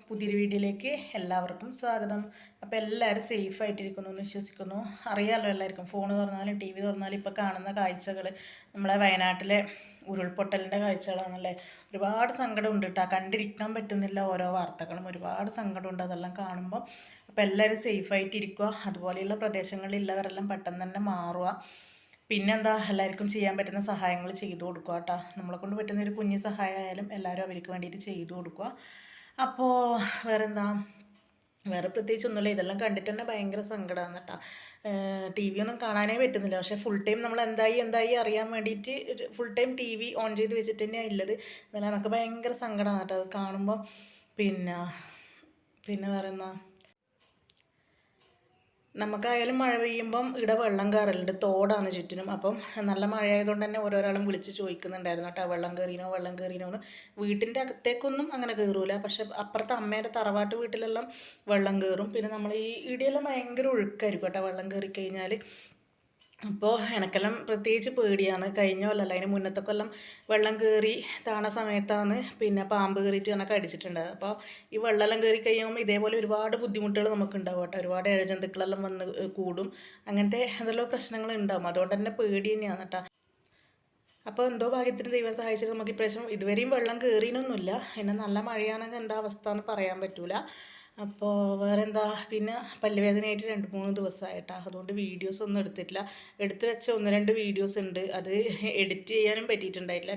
പുതിയൊരു വീഡിയോയിലേക്ക് എല്ലാവർക്കും സ്വാഗതം. അപ്പോൾ എല്ലാവരും സേഫ് ആയിട്ടിരിക്കുന്നു എന്ന് വിശ്വസിക്കുന്നു. അറിയാമല്ലോ എല്ലാവർക്കും, ഫോൺ തുറന്നാലും ടി വി തുറന്നാലും ഇപ്പോൾ കാണുന്ന കാഴ്ചകൾ നമ്മളെ വയനാട്ടിലെ ഉരുൾപൊട്ടലിൻ്റെ കാഴ്ചകളാണല്ലേ. ഒരുപാട് സങ്കടമുണ്ട് കേട്ടോ, കണ്ടിരിക്കാൻ പറ്റുന്നില്ല ഓരോ വാർത്തകളും, ഒരുപാട് സങ്കടമുണ്ട് അതെല്ലാം കാണുമ്പോൾ. അപ്പോൾ എല്ലാവരും സേഫ് ആയിട്ടിരിക്കുക, അതുപോലെയുള്ള പ്രദേശങ്ങളിലുള്ളവരെല്ലാം പെട്ടെന്ന് തന്നെ മാറുക. പിന്നെന്താ, എല്ലാവർക്കും ചെയ്യാൻ പറ്റുന്ന സഹായങ്ങൾ ചെയ്തു കൊടുക്കുക കേട്ടോ. നമ്മളെ കൊണ്ട് പറ്റുന്ന ഒരു കുഞ്ഞു സഹായമായാലും എല്ലാവരും അവർക്ക് വേണ്ടിയിട്ട് ചെയ്തു കൊടുക്കുക. അപ്പോൾ വേറെന്താ, വേറെ പ്രത്യേകിച്ചൊന്നുമില്ല. ഇതെല്ലാം കണ്ടിട്ട് തന്നെ ഭയങ്കര സങ്കടമാണ് കേട്ടോ. ടി വി ഒന്നും കാണാനേ പറ്റുന്നില്ല. പക്ഷേ ഫുൾ ടൈം നമ്മൾ എന്തായി അറിയാൻ വേണ്ടിയിട്ട് full time T V on ചെയ്ത് വെച്ചിട്ട് തന്നെയാണ് ഉള്ളത്. എന്നാലും എനിക്ക് ഭയങ്കര സങ്കടമാണ് കേട്ടോ അത് കാണുമ്പോൾ. പിന്നെ വേറെന്താ, നമുക്കായാലും മഴ പെയ്യുമ്പം ഇവിടെ വെള്ളം കയറലുണ്ട്, തോടാണ് ചുറ്റിനും. അപ്പം നല്ല മഴ ആയതുകൊണ്ട് തന്നെ ഓരോരാളും വിളിച്ച് ചോദിക്കുന്നുണ്ടായിരുന്നു കേട്ടോ, വെള്ളം കയറിനോ എന്ന്. വീട്ടിൻ്റെ അകത്തേക്കൊന്നും അങ്ങനെ കയറൂല, പക്ഷെ അപ്പുറത്തെ അമ്മേൻ്റെ തറവാട്ട് വീട്ടിലെല്ലാം വെള്ളം കയറും. പിന്നെ നമ്മൾ ഈ ഇടിയെല്ലാം ഭയങ്കര ഒഴുക്കായിരിക്കും കേട്ടോ വെള്ളം കയറി കഴിഞ്ഞാൽ. അപ്പോൾ എനിക്കെല്ലാം പ്രത്യേകിച്ച് പേടിയാണ്. കഴിഞ്ഞ കൊല്ലമല്ല, അതിന് മുന്നത്തെ കൊല്ലം വെള്ളം കയറി താണ സമയത്താണ് പിന്നെ പാമ്പ് കയറിയിട്ട് എനിക്ക് അടിച്ചിട്ടുണ്ടായത്. അപ്പോൾ ഈ വെള്ളമെല്ലാം കയറി കഴിയുമ്പോൾ ഇതേപോലെ ഒരുപാട് ബുദ്ധിമുട്ടുകൾ നമുക്ക് ഉണ്ടാവും കേട്ടോ. ഒരുപാട് ഇഴജന്തുക്കളെല്ലാം വന്ന് കൂടും, അങ്ങനത്തെ എന്തെല്ലോ പ്രശ്നങ്ങൾ ഉണ്ടാവും. അതുകൊണ്ട് തന്നെ പേടി തന്നെയാണ് കേട്ടോ. അപ്പോൾ എന്തോ ഭാഗ്യത്തിന് ദൈവം സഹായിച്ചത് നമുക്ക് ഇപ്രാവശ്യം ഇതുവരെയും വെള്ളം കയറിയൊന്നുമില്ല. പിന്നെ നല്ല മഴയാണെങ്കിൽ എന്താ അവസ്ഥ എന്ന് പറയാൻ പറ്റൂല. അപ്പോൾ വേറെന്താ, പിന്നെ പല്ലുവേദനയായിട്ട് 2-3 ദിവസമായിട്ടാ, അതുകൊണ്ട് വീഡിയോസ് ഒന്നും എടുത്തിട്ടില്ല. എടുത്തു വെച്ച 1-2 വീഡിയോസ് ഉണ്ട്, അത് എഡിറ്റ് ചെയ്യാനും പറ്റിയിട്ടുണ്ടായിട്ടില്ല.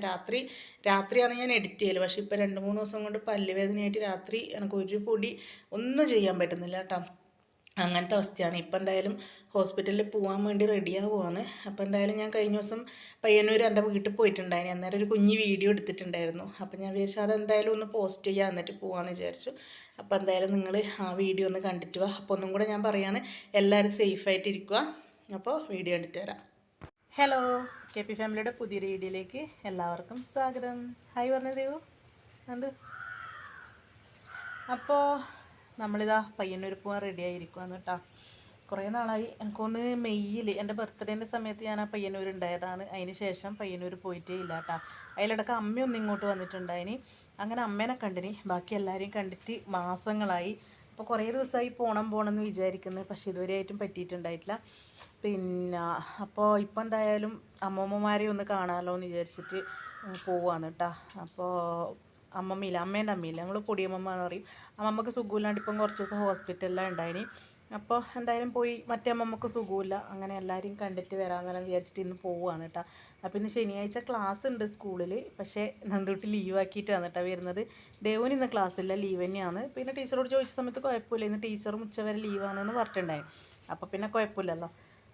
രാത്രിയാണ് ഞാൻ എഡിറ്റ് ചെയ്യൽ. പക്ഷേ ഇപ്പോൾ 2-3 ദിവസം കൊണ്ട് പല്ലുവേദനയായിട്ട് രാത്രി എനിക്ക് ഒരു പൊടി ഒന്നും ചെയ്യാൻ പറ്റുന്നില്ല കേട്ടോ. അങ്ങനത്തെ അവസ്ഥയാണ്. ഇപ്പം എന്തായാലും ഹോസ്പിറ്റലിൽ പോകാൻ വേണ്ടി റെഡിയാവുകയാണ്. അപ്പോൾ എന്തായാലും ഞാൻ കഴിഞ്ഞ ദിവസം പയ്യന്നൂർ എൻ്റെ വീട്ടിൽ പോയിട്ടുണ്ടായിരുന്നു. അന്നേരം ഒരു കുഞ്ഞ് വീഡിയോ എടുത്തിട്ടുണ്ടായിരുന്നു. അപ്പോൾ ഞാൻ വിചാരിച്ചു അതെന്തായാലും ഒന്ന് പോസ്റ്റ് ചെയ്യാൻ, എന്നിട്ട് പോകാമെന്ന് വിചാരിച്ചു. അപ്പോൾ എന്തായാലും നിങ്ങൾ ആ വീഡിയോ ഒന്ന് കണ്ടിട്ട് വാ. അപ്പോൾ ഒന്നും കൂടെ ഞാൻ പറയാണ്, എല്ലാവരും സേഫായിട്ടിരിക്കുക. അപ്പോൾ വീഡിയോ കണ്ടിട്ട് വരാം. ഹലോ, കെ പി ഫാമിലിയുടെ പുതിയൊരു വീഡിയോയിലേക്ക് എല്ലാവർക്കും സ്വാഗതം. ഹായ് പറഞ്ഞു ദേവു ഉണ്ട്. അപ്പോൾ നമ്മളിതാ പയ്യന്നൂർ പോകാൻ റെഡി ആയിരിക്കുവാന്ന് കേട്ടോ. കുറേ നാളായി, എനിക്കൊന്ന് മെയ്യിൽ എൻ്റെ ബർത്ത്ഡേൻ്റെ സമയത്ത് ഞാൻ ആ പയ്യന്നൂർ ഉണ്ടായതാണ്. അതിന് ശേഷം പയ്യന്നൂർ പോയിട്ടേ ഇല്ല കേട്ടോ. അതിലിടക്ക് അമ്മയൊന്നും ഇങ്ങോട്ട് വന്നിട്ടുണ്ടായിനി. അങ്ങനെ അമ്മേനെ കണ്ടിനി, ബാക്കി എല്ലാവരെയും കണ്ടിട്ട് മാസങ്ങളായി. അപ്പോൾ കുറേ ദിവസമായി പോകണം എന്ന് വിചാരിക്കുന്നത്, പക്ഷേ ഇതുവരെയായിട്ടും പറ്റിയിട്ടുണ്ടായിട്ടില്ല. പിന്നെ അപ്പോൾ ഇപ്പം എന്തായാലും അമ്മമ്മമാരെ ഒന്ന് കാണാമല്ലോ എന്ന് വിചാരിച്ചിട്ട് പോവാന്ന് കേട്ടോ. അപ്പോൾ അമ്മമ്മയില്ല, അമ്മേൻ്റെ അമ്മയില്ല, ഞങ്ങൾ പൊടിയമ്മ എന്ന് പറയും. അമ്മമ്മക്ക് സുഖമില്ലാണ്ട് ഇപ്പം കുറച്ച് ദിവസം ഹോസ്പിറ്റലിലാണ് ഉണ്ടായിനി. അപ്പോൾ എന്തായാലും പോയി, മറ്റേ അമ്മമ്മക്ക് സുഖമില്ല. അങ്ങനെ എല്ലാവരെയും കണ്ടിട്ട് വരാമെന്നെല്ലാം വിചാരിച്ചിട്ട് ഇന്ന് പോവുകയാണ് കേട്ടോ. അപ്പം ഇന്ന് ശനിയാഴ്ച ക്ലാസ് ഉണ്ട് സ്കൂളിൽ, പക്ഷേ നന്ദൂട്ടി ലീവാക്കിയിട്ടാണ് കേട്ടോ വരുന്നത്. ദേവന് ഇന്ന് ക്ലാസ്സില്ല, ലീവ് തന്നെയാണ്. പിന്നെ ടീച്ചറോട് ചോദിച്ച സമയത്ത് കുഴപ്പമില്ല, ഇന്ന് ടീച്ചറും ഉച്ചവരെ ലീവാണെന്ന് പറഞ്ഞിട്ടുണ്ടായി. അപ്പോൾ പിന്നെ കുഴപ്പമില്ലല്ലോ.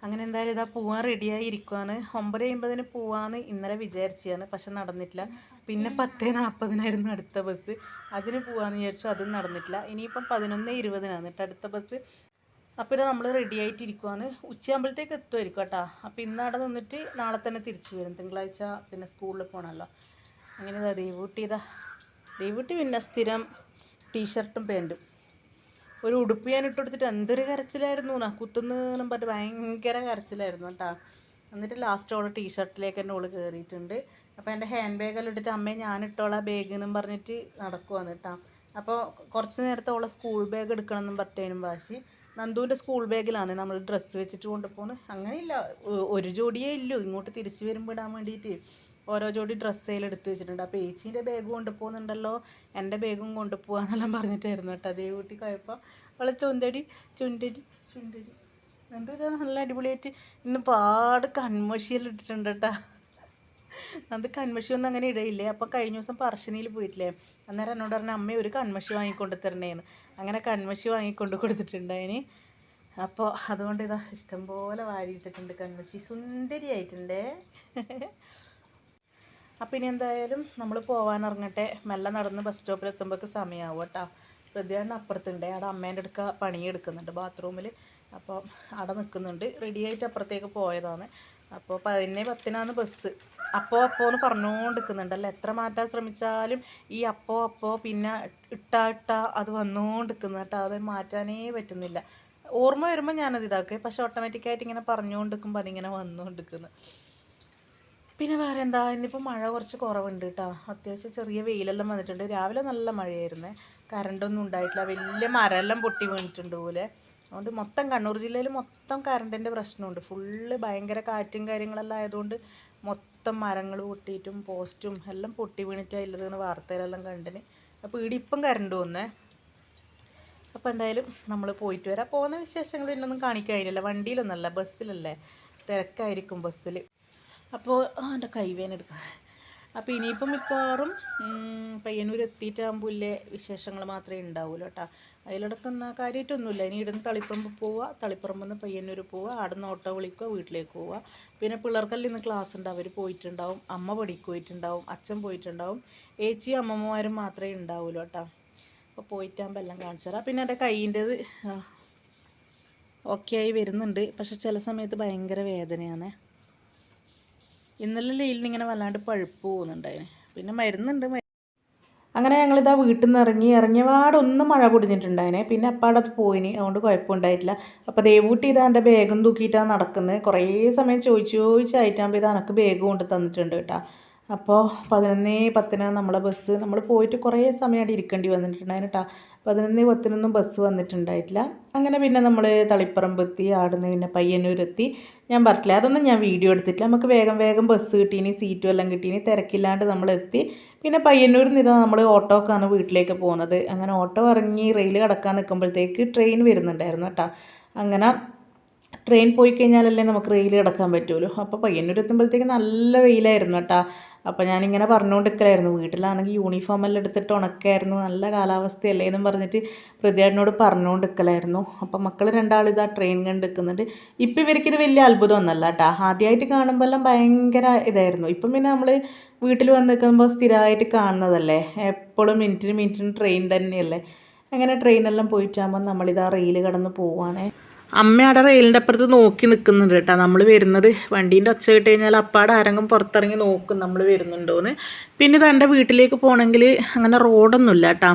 അങ്ങനെ എന്തായാലും ഇതാ പോവാൻ റെഡിയായി ഇരിക്കുവാണ്. 9:50 പോവാന്ന് ഇന്നലെ വിചാരിച്ചതാണ്, പക്ഷെ നടന്നിട്ടില്ല. പിന്നെ 10:40 അടുത്ത ബസ്, അതിന് പോവാന്ന് വിചാരിച്ചു, അതും നടന്നിട്ടില്ല. ഇനിയിപ്പം 11:20 കേട്ടോ അടുത്ത ബസ്. അപ്പോൾ ഇത് നമ്മൾ റെഡി ആയിട്ടിരിക്കുവാണ്. ഉച്ചയാകുമ്പോഴത്തേക്ക് എത്തുമായിരിക്കും കേട്ടോ. അപ്പോൾ ഇന്ന് അവിടെ നിന്നിട്ട് നാളെ തന്നെ തിരിച്ചു വരും. തിങ്കളാഴ്ച പിന്നെ സ്കൂളിൽ പോകണമല്ലോ. അങ്ങനെ ഇതാ ദൈവൂട്ടി പിന്നെ സ്ഥിരം ടീഷർട്ടും പാൻറ്റും, ഒരു ഉടുപ്പ് ഞാൻ ഇട്ട് കൊടുത്തിട്ട് എന്തൊരു കരച്ചിലായിരുന്നു. കുത്തുന്നെന്നും പറഞ്ഞിട്ട് ഭയങ്കര കരച്ചിലായിരുന്നു കേട്ടോ. എന്നിട്ട് ലാസ്റ്റ് ഓള് ടീഷർട്ടിലേക്ക് തന്നെ ഓള് കയറിയിട്ടുണ്ട്. അപ്പോൾ എൻ്റെ ഹാൻഡ് ബാഗെല്ലാം ഇട്ടിട്ട് അമ്മയെ ഞാനിട്ടോളാം ബാഗ് എന്നും പറഞ്ഞിട്ട് നടക്കുവാണ് കേട്ടോ. അപ്പോൾ കുറച്ച് നേരത്തെ ഓളെ സ്കൂൾ ബാഗ് എടുക്കണം എന്നും പറഞ്ഞതിനും വാശി. നന്ദുവിൻ്റെ സ്കൂൾ ബാഗിലാണ് നമ്മൾ ഡ്രസ്സ് വെച്ചിട്ട് കൊണ്ടുപോകുന്നത്. അങ്ങനെയില്ല, ഒരു ജോഡിയേ ഇല്ലൂ, ഇങ്ങോട്ട് തിരിച്ച് വരുമ്പോൾ ഇടാൻ വേണ്ടിയിട്ട് ഓരോ ജോഡി ഡ്രസ്സേലും എടുത്ത് വെച്ചിട്ടുണ്ട്. അപ്പോൾ ഏച്ചീൻ്റെ ബാഗ് കൊണ്ടുപോകുന്നുണ്ടല്ലോ, എൻ്റെ ബാഗും കൊണ്ടുപോകാന്നെല്ലാം പറഞ്ഞിട്ടായിരുന്നു കേട്ടോ. അതേ കൂട്ടി കുഴപ്പം അവളെ ചുണ്ടടി എന്നിട്ട് നല്ല അടിപൊളിയായിട്ട് ഇന്ന് പാട് കൺമഷിയെല്ലാം ഇട്ടിട്ടുണ്ട് കേട്ടോ. അത് കൺമഷിയൊന്നും അങ്ങനെ ഇടയില്ലേ. അപ്പം കഴിഞ്ഞ ദിവസം പറശ്ശിനിയിൽ പോയിട്ടില്ലേ, അന്നേരം എന്നോട് പറഞ്ഞ അമ്മ ഒരു കൺമഷി വാങ്ങിക്കൊണ്ട് തരണേന്ന്. അങ്ങനെ കൺമഷി വാങ്ങിക്കൊണ്ട് കൊടുത്തിട്ടുണ്ട് അതിന്. അപ്പോൾ അതുകൊണ്ട് ഇതാ ഇഷ്ടംപോലെ വാരിയിട്ടിട്ടുണ്ട് കൺമഷി, സുന്ദരിയായിട്ടുണ്ടേ. അപ്പം ഇനി എന്തായാലും നമ്മൾ പോകാനിറങ്ങട്ടെ. മെല്ലെ നടന്ന് ബസ് സ്റ്റോപ്പിൽ എത്തുമ്പോഴേക്ക് സമയമാവും കേട്ടോ. പ്രതിയാണ് അപ്പുറത്തുണ്ട്, അവിടെ അമ്മേൻ്റെ അടുക്ക പണിയെടുക്കുന്നുണ്ട് ബാത്റൂമിൽ. അപ്പോൾ അവിടെ നിൽക്കുന്നുണ്ട്, റെഡിയായിട്ട് അപ്പുറത്തേക്ക് പോയതാണ്. അപ്പോൾ 11:10 ബസ്. അപ്പോൾ എന്ന് പറഞ്ഞുകൊണ്ടിരിക്കുന്നുണ്ടല്ലോ. എത്ര മാറ്റാൻ ശ്രമിച്ചാലും ഈ അപ്പോൾ പിന്നെ ഇട്ടാ അത് വന്നുകൊണ്ടിരിക്കുന്നു കേട്ടോ. അത് മാറ്റാനേ പറ്റുന്നില്ല. ഓർമ്മ വരുമ്പോൾ ഞാനത് ഇതാക്കുക, പക്ഷെ ഓട്ടോമാറ്റിക്കായിട്ട് ഇങ്ങനെ പറഞ്ഞുകൊണ്ടിരിക്കുമ്പോൾ അതിങ്ങനെ വന്നുകൊണ്ടിരിക്കുന്നു. പിന്നെ വേറെ എന്താ, ഇന്നിപ്പോൾ മഴ കുറച്ച് കുറവുണ്ട് കേട്ടോ. അത്യാവശ്യം ചെറിയ വെയിലെല്ലാം വന്നിട്ടുണ്ട്. രാവിലെ നല്ല മഴയായിരുന്നേ, കറണ്ടൊന്നും ഉണ്ടായിട്ടില്ല. വലിയ മരമെല്ലാം പൊട്ടി വീണിട്ടുണ്ട് പോലെ. അതുകൊണ്ട് മൊത്തം കണ്ണൂർ ജില്ലയിൽ മൊത്തം കറണ്ടിൻ്റെ പ്രശ്നമുണ്ട്. ഫുള്ള് ഭയങ്കര കാറ്റും കാര്യങ്ങളെല്ലാം ആയതുകൊണ്ട് മൊത്തം മരങ്ങൾ പൊട്ടിയിട്ടും പോസ്റ്റും എല്ലാം പൊട്ടി വീണിട്ടായില്ലതെന്ന് വാർത്തയിലെല്ലാം കണ്ടിന്. അപ്പോൾ ഇപ്പം കറണ്ട് വന്നേ. അപ്പോൾ എന്തായാലും നമ്മൾ പോയിട്ട് വരാം. പോകുന്ന വിശേഷങ്ങൾ ഇന്നൊന്നും കാണിക്കാനില്ല. വണ്ടിയിലൊന്നല്ല, ബസ്സിലല്ലേ, തിരക്കായിരിക്കും ബസ്സിൽ. അപ്പോൾ എൻ്റെ കൈവേനെടുക്കാം. അപ്പോൾ ഇനിയിപ്പം മിക്കവാറും പയ്യന്നൂർ എത്തിയിട്ടാകുമ്പോൾ ഇല്ലേ വിശേഷങ്ങൾ മാത്രമേ ഉണ്ടാവുള്ളൂ കേട്ടോ. അതിലിടക്കുന്ന കാര്യമായിട്ടൊന്നുമില്ല. ഇനി ഇവിടുന്ന് തളിപ്പറമ്പ് പോവുക, തളിപ്പറമ്പിൽ നിന്ന് പയ്യന്നൂർ പോവുക, അവിടെ നിന്ന് ഓട്ടോ വിളിക്കുക, വീട്ടിലേക്ക് പോവുക. പിന്നെ പിള്ളേർക്കെല്ലാം ഇന്ന് ക്ലാസ് ഉണ്ട്, അവർ പോയിട്ടുണ്ടാവും. അമ്മ പണിക്ക് പോയിട്ടുണ്ടാവും, അച്ഛൻ പോയിട്ടുണ്ടാവും. ഏച്ചിയും അമ്മമ്മമാരും മാത്രമേ ഉണ്ടാവുള്ളൂ കേട്ടോ. അപ്പോൾ പോയിട്ടാകുമ്പോൾ എല്ലാം കാണിച്ചു തരാം. പിന്നെ എൻ്റെ കൈയിൻ്റെത് ഓക്കെ ആയി വരുന്നുണ്ട്. പക്ഷെ ചില സമയത്ത് ഭയങ്കര വേദനയാണ്. ഇന്നലെ ലീലിനിങ്ങനെ വല്ലാണ്ട് പഴുപ്പ് പോകുന്നുണ്ടായിന്. പിന്നെ മരുന്നുണ്ട്. അങ്ങനെ ഞങ്ങളിതാ വീട്ടിൽ നിന്ന് ഇറങ്ങിയപാടൊന്നും മഴ പൊടിഞ്ഞിട്ടുണ്ടായിനെ. പിന്നെ അപ്പാടത് പോയിന്, അതുകൊണ്ട് കുഴപ്പമുണ്ടായിട്ടില്ല. അപ്പോൾ ദേവൂട്ടി ഇതാ എൻ്റെ ബാഗും തൂക്കിയിട്ടാണ് നടക്കുന്നത്. കുറേ സമയം ചോദിച്ചായിട്ടാകുമ്പോൾ ഇത് എനിക്ക് ബാഗ് കൊണ്ട് തന്നിട്ടുണ്ട് കേട്ടോ. അപ്പോൾ 11:10 നമ്മളെ ബസ്. നമ്മൾ പോയിട്ട് കുറേ സമയം അവിടെ ഇരിക്കേണ്ടി വന്നിട്ടുണ്ടായിരുന്നു കേട്ടോ. 11:10 ബസ് വന്നിട്ടുണ്ടായിട്ടില്ല. അങ്ങനെ പിന്നെ നമ്മൾ തളിപ്പറമ്പെത്തി, ആടുന്ന് പിന്നെ പയ്യന്നൂരെത്തി. ഞാൻ പറഞ്ഞില്ല, അതൊന്നും ഞാൻ വീഡിയോ എടുത്തിട്ടില്ല. നമുക്ക് വേഗം ബസ് കിട്ടീനി, സീറ്റും എല്ലാം കിട്ടീനി, തിരക്കില്ലാണ്ട് നമ്മളെത്തി. പിന്നെ പയ്യന്നൂരിൽ നിന്ന് നമ്മൾ ഓട്ടോക്കാണ് വീട്ടിലേക്ക് പോകുന്നത്. അങ്ങനെ ഓട്ടോ ഇറങ്ങി റെയിൽ കടക്കാൻ നിൽക്കുമ്പോഴത്തേക്ക് ട്രെയിൻ വരുന്നുണ്ടായിരുന്നു കേട്ടോ. അങ്ങനെ ട്രെയിൻ പോയി കഴിഞ്ഞാലല്ലേ നമുക്ക് റെയിൽ കിടക്കാൻ പറ്റുമല്ലോ. അപ്പോൾ പയ്യന്നൂർ എത്തുമ്പോഴത്തേക്ക് നല്ല വെയിലായിരുന്നു കേട്ടോ. അപ്പോൾ ഞാനിങ്ങനെ പറഞ്ഞുകൊണ്ടിരിക്കലായിരുന്നു, വീട്ടിലാണെങ്കിൽ യൂണിഫോമെല്ലാം എടുത്തിട്ട് ഉണക്കായിരുന്നു, നല്ല കാലാവസ്ഥയല്ലേ എന്നും പറഞ്ഞിട്ട് പ്രതിയേട്ടനോട് പറഞ്ഞുകൊണ്ടിരിക്കലായിരുന്നു. അപ്പോൾ മക്കൾ രണ്ടാളും ഇതാ ട്രെയിൻ കണ്ട് നിൽക്കുന്നുണ്ട്. ഇപ്പം ഇവർക്കിത് വലിയ അത്ഭുതമൊന്നുമല്ല കേട്ടോ. ആദ്യമായിട്ട് കാണുമ്പോൾ എല്ലാം ഭയങ്കര ഇതായിരുന്നു. ഇപ്പം പിന്നെ നമ്മൾ വീട്ടിൽ വന്ന് നിൽക്കുമ്പോൾ സ്ഥിരമായിട്ട് കാണുന്നതല്ലേ, എപ്പോഴും മിനിറ്റിന് ട്രെയിൻ തന്നെയല്ലേ. അങ്ങനെ ട്രെയിനെല്ലാം പോയിട്ടാകുമ്പോൾ നമ്മളിതാ റെയിൽ കടന്ന് പോവാനേ. അമ്മ അവിടെ റെയിലിൻ്റെ അപ്പുറത്ത് നോക്കി നിൽക്കുന്നുണ്ട് കേട്ടോ. നമ്മൾ വരുന്നത് വണ്ടീൻ്റെ ഒച്ച കിട്ടി കഴിഞ്ഞാൽ അപ്പാടെ ആരെങ്കിലും പുറത്തിറങ്ങി നോക്കും നമ്മൾ വരുന്നുണ്ടോയെന്ന്. പിന്നെ ഇത് എൻ്റെ വീട്ടിലേക്ക് പോകണമെങ്കിൽ അങ്ങനെ റോഡൊന്നുമില്ല കേട്ടോ.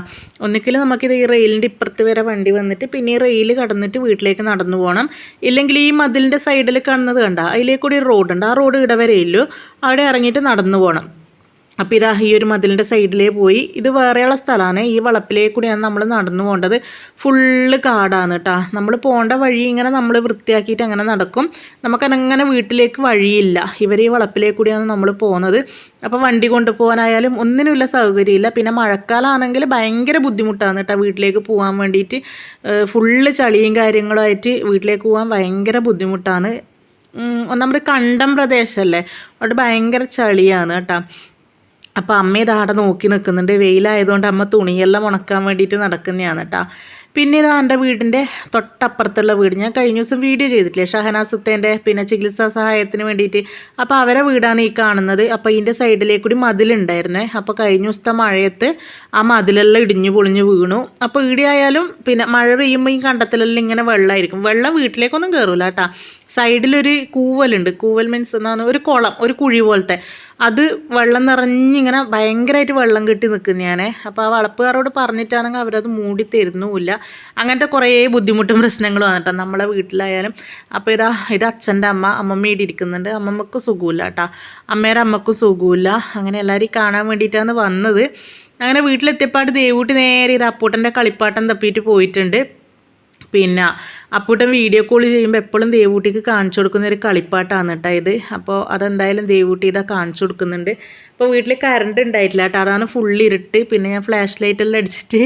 ഒന്നിക്കലും നമുക്കിത് ഈ റെയിലിൻ്റെ ഇപ്പുറത്ത് വരെ വണ്ടി വന്നിട്ട് പിന്നെ ഈ റെയിൽ കടന്നിട്ട് വീട്ടിലേക്ക് നടന്നു പോകണം. ഇല്ലെങ്കിൽ ഈ മതിലിൻ്റെ സൈഡിൽ കാണുന്നത് കണ്ട, അതിലേക്കൂടി ഒരു റോഡുണ്ട്. ആ റോഡ് ഇവിടെ വരെയില്ലു, അവിടെ ഇറങ്ങിയിട്ട് നടന്നു പോകണം. അപ്പോൾ ഇതാ ഈ ഒരു മതിലിൻ്റെ സൈഡിലേ പോയി. ഇത് വേറെയുള്ള സ്ഥലമാണ്. ഈ വളപ്പിലേക്ക് കൂടിയാണ് നമ്മൾ നടന്നു പോകേണ്ടത്. ഫുള്ള് കാടാണ് കേട്ടോ. നമ്മൾ പോകേണ്ട വഴി ഇങ്ങനെ നമ്മൾ വൃത്തിയാക്കിയിട്ട് അങ്ങനെ നടക്കും. നമുക്കങ്ങനെ വീട്ടിലേക്ക് വഴിയില്ല. ഇവർ ഈ വളപ്പിലേക്ക് കൂടിയാണ് നമ്മൾ പോകുന്നത്. അപ്പോൾ വണ്ടി കൊണ്ടുപോകാനായാലും ഒന്നിനുമില്ല സൗകര്യമില്ല. പിന്നെ മഴക്കാലമാണെങ്കിൽ ഭയങ്കര ബുദ്ധിമുട്ടാണ് കേട്ടോ വീട്ടിലേക്ക് പോകാൻ വേണ്ടിയിട്ട്. ഫുള്ള് ചളിയും കാര്യങ്ങളുമായിട്ട് വീട്ടിലേക്ക് പോകാൻ ഭയങ്കര ബുദ്ധിമുട്ടാണ്. ഒന്നാമത് കണ്ടം പ്രദേശമല്ലേ, അവിടെ ഭയങ്കര ചളിയാണ് കേട്ടോ. അപ്പോൾ അമ്മ ഇതാടെ നോക്കി നിൽക്കുന്നുണ്ട്. വെയിലായതുകൊണ്ട് അമ്മ തുണിയെല്ലാം ഉണക്കാൻ വേണ്ടിയിട്ട് നടക്കുന്നതാണ് കേട്ടോ. പിന്നെ ഇതാ എൻ്റെ വീടിൻ്റെ തൊട്ടപ്പുറത്തുള്ള വീട് ഞാൻ കഴിഞ്ഞ ദിവസം വീഡിയോ ചെയ്തിട്ടില്ലേ, ഷഹനാസുത്തേൻ്റെ പിന്നെ ചികിത്സാ സഹായത്തിന് വേണ്ടിയിട്ട്. അപ്പോൾ അവരെ വീടാണ് ഈ കാണുന്നത്. അപ്പോൾ ഇതിൻ്റെ സൈഡിലേക്ക് കൂടി മതിലുണ്ടായിരുന്നേ. അപ്പോൾ കഴിഞ്ഞ ദിവസത്തെ മഴയത്ത് ആ മതിലെല്ലാം ഇടിഞ്ഞു പൊളിഞ്ഞ് വീണു. അപ്പോൾ ഈടെയായാലും പിന്നെ മഴ പെയ്യുമ്പോൾ ഈ കണ്ടത്തിലെല്ലാം ഇങ്ങനെ വെള്ളമായിരിക്കും. വെള്ളം വീട്ടിലേക്കൊന്നും കയറില്ല കേട്ടോ. സൈഡിലൊരു കൂവലുണ്ട്. കൂവൽ മീൻസ് എന്നാണ് ഒരു കുളം, ഒരു കുഴി പോലത്തെ. അത് വെള്ളം നിറഞ്ഞിങ്ങനെ ഭയങ്കരമായിട്ട് വെള്ളം കെട്ടി നിൽക്കുന്നതാണ്. അപ്പോൾ ആ വളപ്പുകാരോട് പറഞ്ഞിട്ടാണെങ്കിൽ അവരത് മൂടി തരുന്നുമില്ല. അങ്ങനത്തെ കുറേ ബുദ്ധിമുട്ടും പ്രശ്നങ്ങളും വന്നിട്ടാ നമ്മളെ വീട്ടിലായാലും. അപ്പോൾ ഇത് അച്ഛൻ്റെ അമ്മമ്മ ഇവിടെ ഇരിക്കുന്നുണ്ട്. അമ്മമ്മക്ക് സുഖമില്ല കേട്ടോ, അമ്മേരെ അമ്മക്കും സുഖമില്ല. അങ്ങനെ എല്ലാവരെയും കാണാൻ വേണ്ടിയിട്ടാണ് വന്നത്. അങ്ങനെ വീട്ടിലെത്തിയപ്പാട് ദേവൂട്ടി നേരെ ഇത് അപ്പൂട്ടൻ്റെ കളിപ്പാട്ടം തപ്പിയിട്ട് പോയിട്ടുണ്ട്. പിന്നെ അപ്പൂട്ടൻ വീഡിയോ കോൾ ചെയ്യുമ്പോൾ എപ്പോഴും ദേവൂട്ടിക്ക് കാണിച്ചു കൊടുക്കുന്ന ഒരു കളിപ്പാട്ടാണ് കേട്ടോ ഇത്. അപ്പോൾ അതെന്തായാലും ദേവൂട്ടി ഇതാ കാണിച്ചു കൊടുക്കുന്നുണ്ട്. അപ്പോൾ വീട്ടിൽ കറണ്ട് ഉണ്ടായിട്ടില്ല കേട്ടോ, അതാണ് ഫുള്ള് ഇരുട്ട്. പിന്നെ ഞാൻ ഫ്ലാഷ് ലൈറ്റെല്ലാം അടിച്ചിട്ട്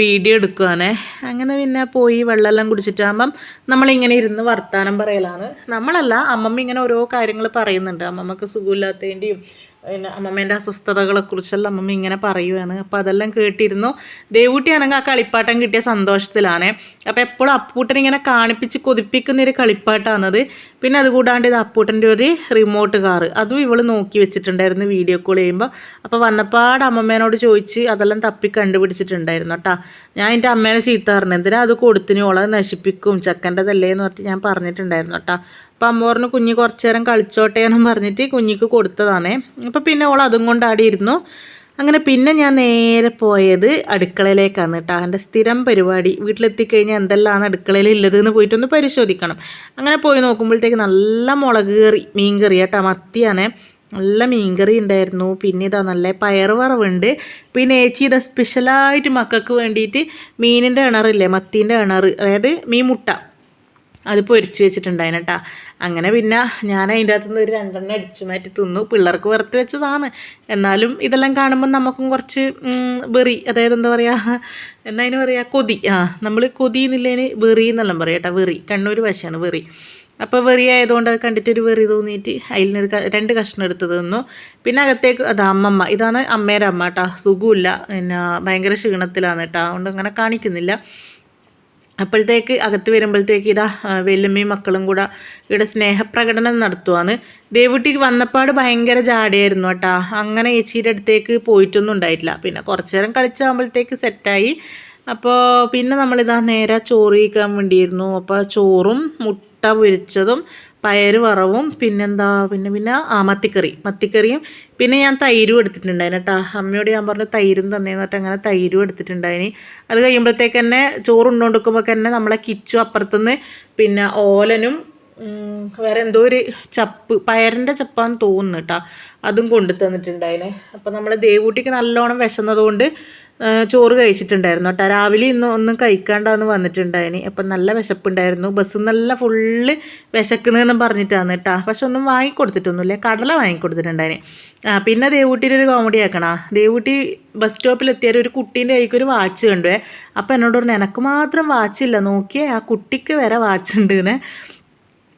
വീഡിയോ എടുക്കുവാണേ. അങ്ങനെ പിന്നെ പോയി വെള്ളമെല്ലാം കുടിച്ചിട്ടാകുമ്പം നമ്മളിങ്ങനെ ഇരുന്ന് വർത്താനം പറയലാണ്. നമ്മളല്ല, അമ്മമ്മ ഇങ്ങനെ ഓരോ കാര്യങ്ങൾ പറയുന്നുണ്ട്. അമ്മമ്മക്ക് സുഖമില്ലാത്തതിൻ്റെയും പിന്നെ അമ്മമ്മേൻ്റെ അസ്വസ്ഥതകളെക്കുറിച്ചെല്ലാം അമ്മമ്മ ഇങ്ങനെ പറയുവാണ്. അപ്പോൾ അതെല്ലാം കേട്ടിരുന്നു. ദേവൂട്ടിയാണെങ്കിൽ ആ കളിപ്പാട്ടം കിട്ടിയ സന്തോഷത്തിലാണ്. അപ്പോൾ എപ്പോഴും അപ്പൂട്ടൻ ഇങ്ങനെ കാണിപ്പിച്ച് കൊതിപ്പിക്കുന്നൊരു കളിപ്പാട്ടാണത്. പിന്നെ അതുകൂടാണ്ട് ഇത് അപ്പൂട്ടൻ്റെ ഒരു റിമോട്ട് കാറ്, അതും ഇവൾ നോക്കി വെച്ചിട്ടുണ്ടായിരുന്നു വീഡിയോ കോൾ ചെയ്യുമ്പോൾ. അപ്പോൾ വന്നപ്പാട് അമ്മമ്മേനോട് ചോദിച്ച് അതെല്ലാം തപ്പി കണ്ടുപിടിച്ചിട്ടുണ്ടായിരുന്നു കേട്ടോ. ഞാൻ എൻ്റെ അമ്മേനെ ചീത്ത പറഞ്ഞു, എന്തിനാ അത് കൊടുത്തിന്, ഓളെ നശിപ്പിക്കും, ചെക്കൻ്റെതല്ലേ എന്ന് പറഞ്ഞിട്ട് ഞാൻ പറഞ്ഞിട്ടുണ്ടായിരുന്നു കേട്ടോ. അപ്പം അമ്മ പറഞ്ഞു കുഞ്ഞ് കുറച്ച് നേരം കളിച്ചോട്ടെ എന്നും പറഞ്ഞിട്ട് കുഞ്ഞിക്ക് കൊടുത്തതാണേ. അപ്പോൾ പിന്നെ ഓൾ അതും കൊണ്ട് ആടിയിരുന്നു. അങ്ങനെ പിന്നെ ഞാൻ നേരെ പോയത് അടുക്കളയിലേക്കാണ് കേട്ടോ. എൻ്റെ സ്ഥിരം പരിപാടി, വീട്ടിലെത്തിക്കഴിഞ്ഞാൽ എന്തെല്ലാം അടുക്കളയിൽ ഉള്ളതെന്ന് പോയിട്ടൊന്ന് പരിശോധിക്കണം. അങ്ങനെ പോയി നോക്കുമ്പോഴത്തേക്ക് നല്ല മുളക് കറി, മീൻ കറി കേട്ടോ, മത്തിയാണേ. നല്ല മീൻകറി ഉണ്ടായിരുന്നു. പിന്നെ ഇതാ നല്ല പയറ് വറവുണ്ട്. പിന്നെ ഏച്ചി ഇതാ സ്പെഷ്യലായിട്ട് മക്കൾക്ക് വേണ്ടിയിട്ട് മീനിൻ്റെ ഇണറില്ലേ, മത്തീൻ്റെ ഇണറ്, അതായത് മീൻ മുട്ട, അത് പൊരിച്ച് വെച്ചിട്ടുണ്ടായിന് കേട്ടോ. അങ്ങനെ പിന്നെ ഞാൻ അതിൻ്റെ അകത്തുനിന്ന് ഒരു 2 അടിച്ചു മാറ്റി തിന്നു. പിള്ളേർക്ക് വറുത്ത് വെച്ചതാണ്, എന്നാലും ഇതെല്ലാം കാണുമ്പോൾ നമുക്കും കുറച്ച് വെറി, അതായത് എന്താ പറയുക, എന്നതിന് പറയുക, കൊതി. നമ്മൾ കൊതി എന്നുള്ളതിന് വെറി എന്നെല്ലാം പറയാം കേട്ടോ. വെറി കണ്ണൂർ ഭാഷയാണ് വെറി. അപ്പോൾ വെറി ആയതുകൊണ്ട് അത് കണ്ടിട്ടൊരു വെറി തോന്നിയിട്ട് അതിൽ നിന്ന് 2 കഷ്ണം എടുത്ത് തന്നു. പിന്നെ അകത്തേക്ക് അതാ അമ്മമ്മ, ഇതാണ് അമ്മേൻ്റെ അമ്മ കേട്ടോ. സുഖമില്ല, പിന്നെ ഭയങ്കര ക്ഷീണത്തിലാണ് കേട്ടോ, അതുകൊണ്ട് അങ്ങനെ കാണിക്കുന്നില്ല. അപ്പോഴത്തേക്ക് അകത്ത് വരുമ്പോഴത്തേക്ക് ഇതാ വല്യമ്മയും മക്കളും കൂടെ ഇവിടെ സ്നേഹപ്രകടനം നടത്തുവാണ്. ദേവുട്ടിക്ക് വന്നപ്പാട് ഭയങ്കര ജാടയായിരുന്നു കേട്ടോ. അങ്ങനെ ഏച്ചിയുടെ അടുത്തേക്ക് പോയിട്ടൊന്നും ഉണ്ടായിട്ടില്ല. പിന്നെ കുറച്ച് നേരം കളിച്ചാകുമ്പോഴത്തേക്ക് സെറ്റായി. അപ്പോൾ പിന്നെ നമ്മളിതാ നേരെ ചോറ് കഴിക്കാൻ വേണ്ടിയിരുന്നു. അപ്പോൾ ചോറും മുട്ട പൊരിച്ചതും പയറ് വറവും പിന്നെന്താ പിന്നെ മത്തിക്കറിയും പിന്നെ ഞാൻ തൈരും എടുത്തിട്ടുണ്ടായിന് കേട്ടോ. അമ്മയോട് ഞാൻ പറഞ്ഞു തൈരും തന്നേന്ന് പറഞ്ഞിട്ട് അങ്ങനെ തൈരും എടുത്തിട്ടുണ്ടായിന്. അത് കഴിയുമ്പോഴത്തേക്ക് തന്നെ ചോറുണ്ടോണ്ടിരിക്കുമ്പോൾ തന്നെ നമ്മളെ കിച്ചു അപ്പുറത്തുനിന്ന് പിന്നെ ഓലനും വേറെ എന്തോ ഒരു ചപ്പ്, പയറിൻ്റെ ചപ്പാന്ന് തോന്നുന്നു കേട്ടോ, അതും കൊണ്ടു തന്നിട്ടുണ്ടായിന്. അപ്പോൾ നമ്മൾ ദേവൂട്ടിക്ക് നല്ലോണം വിശന്നതുകൊണ്ട് ചോറ് കഴിച്ചിട്ടുണ്ടായിരുന്നു കേട്ടോ. രാവിലെ ഒന്നും കഴിക്കാണ്ടാന്ന് വന്നിട്ടുണ്ടായിന്. അപ്പം നല്ല വിശപ്പുണ്ടായിരുന്നു. ബസ്സിൽ നല്ല ഫുള്ള് വിശക്കുന്നതെന്നും പറഞ്ഞിട്ടാണ് കേട്ടോ. പക്ഷെ ഒന്നും വാങ്ങിക്കൊടുത്തിട്ടൊന്നുമില്ല, കടല വാങ്ങിക്കൊടുത്തിട്ടുണ്ടായിന്. പിന്നെ ദേവൂട്ടിയുടെ ഒരു കോമഡി ആക്കണ, ദേവൂട്ടി ബസ് സ്റ്റോപ്പിലെത്തിയാൽ ഒരു കുട്ടീൻ്റെ കൈക്കൊരു വാച്ച് കണ്ടുവേ. അപ്പം എന്നോട് പറഞ്ഞു എനക്ക് മാത്രം വാച്ചില്ല, നോക്കിയേ ആ കുട്ടിക്ക് വരെ വാച്ച് ഉണ്ടെന്ന്.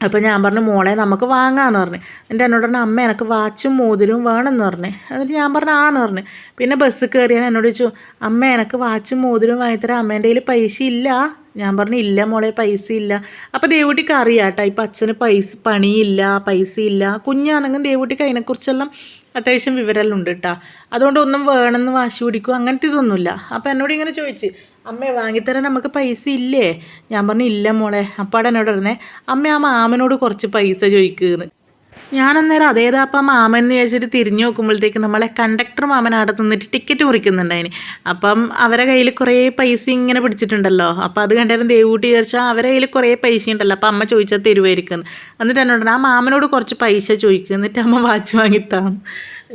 അപ്പോൾ ഞാൻ പറഞ്ഞു മോളെ നമുക്ക് വാങ്ങാമെന്ന് പറഞ്ഞു. എൻ്റെ എന്നോട് പറഞ്ഞു അമ്മ എനിക്ക് വാച്ചും മോതിരവും വേണമെന്ന് പറഞ്ഞു. എന്നിട്ട് ഞാൻ പറഞ്ഞു ആന്ന് പറഞ്ഞു. പിന്നെ ബസ് കയറിയാൽ എന്നോട് ചോദിച്ചു അമ്മ എനിക്ക് വാച്ചും മോതിരവും വാങ്ങിത്തരാം, അമ്മേൻ്റെ കയ്യിൽ പൈസ ഇല്ല. ഞാൻ പറഞ്ഞു ഇല്ല മോളെ പൈസ ഇല്ല. അപ്പോൾ ദേവൂട്ടിക്ക് അറിയാം കേട്ടോ, ഇപ്പം അച്ഛന് പണിയില്ല, പൈസ ഇല്ല. കുഞ്ഞാണെങ്കിൽ ദേവൂട്ടിക്ക് അതിനെക്കുറിച്ചെല്ലാം അത്യാവശ്യം വിവരമെല്ലാം ഉണ്ട് കേട്ടോ. അതുകൊണ്ട് ഒന്നും വേണമെന്ന് വാശി പിടിക്കും അങ്ങനത്തെ ഇതൊന്നുമില്ല. അപ്പോൾ എന്നോട് ഇങ്ങനെ ചോദിച്ച് അമ്മേ വാങ്ങിത്തരാൻ നമുക്ക് പൈസ ഇല്ലേ? ഞാൻ പറഞ്ഞു ഇല്ല മോളെ. അപ്പോൾ എന്നോട് പറഞ്ഞേ അമ്മ ആ മാമനോട് കുറച്ച് പൈസ ചോദിക്കുമെന്ന്. ഞാനന്നേരം അതേതാപ്പം മാമൻ എന്ന് വിചാരിച്ചിട്ട് തിരിഞ്ഞു നോക്കുമ്പോഴത്തേക്ക് നമ്മളെ കണ്ടക്ടർ മാമൻ അവിടെ നിന്നിട്ട് ടിക്കറ്റ് മുറിക്കുന്നുണ്ടായിന്. അപ്പം അവരെ കയ്യിൽ കുറേ പൈസ ഇങ്ങനെ പിടിച്ചിട്ടുണ്ടല്ലോ. അപ്പോൾ അത് കണ്ടാലും ദേവൂട്ടി വിചാരിച്ചാൽ അവരെ കയ്യിൽ കുറേ പൈസ ഉണ്ടല്ലോ, അപ്പോൾ അമ്മ ചോദിച്ചാൽ തരുമായിരിക്കും. എന്നിട്ട് എന്നോട് ആ മാമനോട് കുറച്ച് പൈസ ചോദിക്കുക, എന്നിട്ട് അമ്മ വാച്ച് വാങ്ങിത്താം.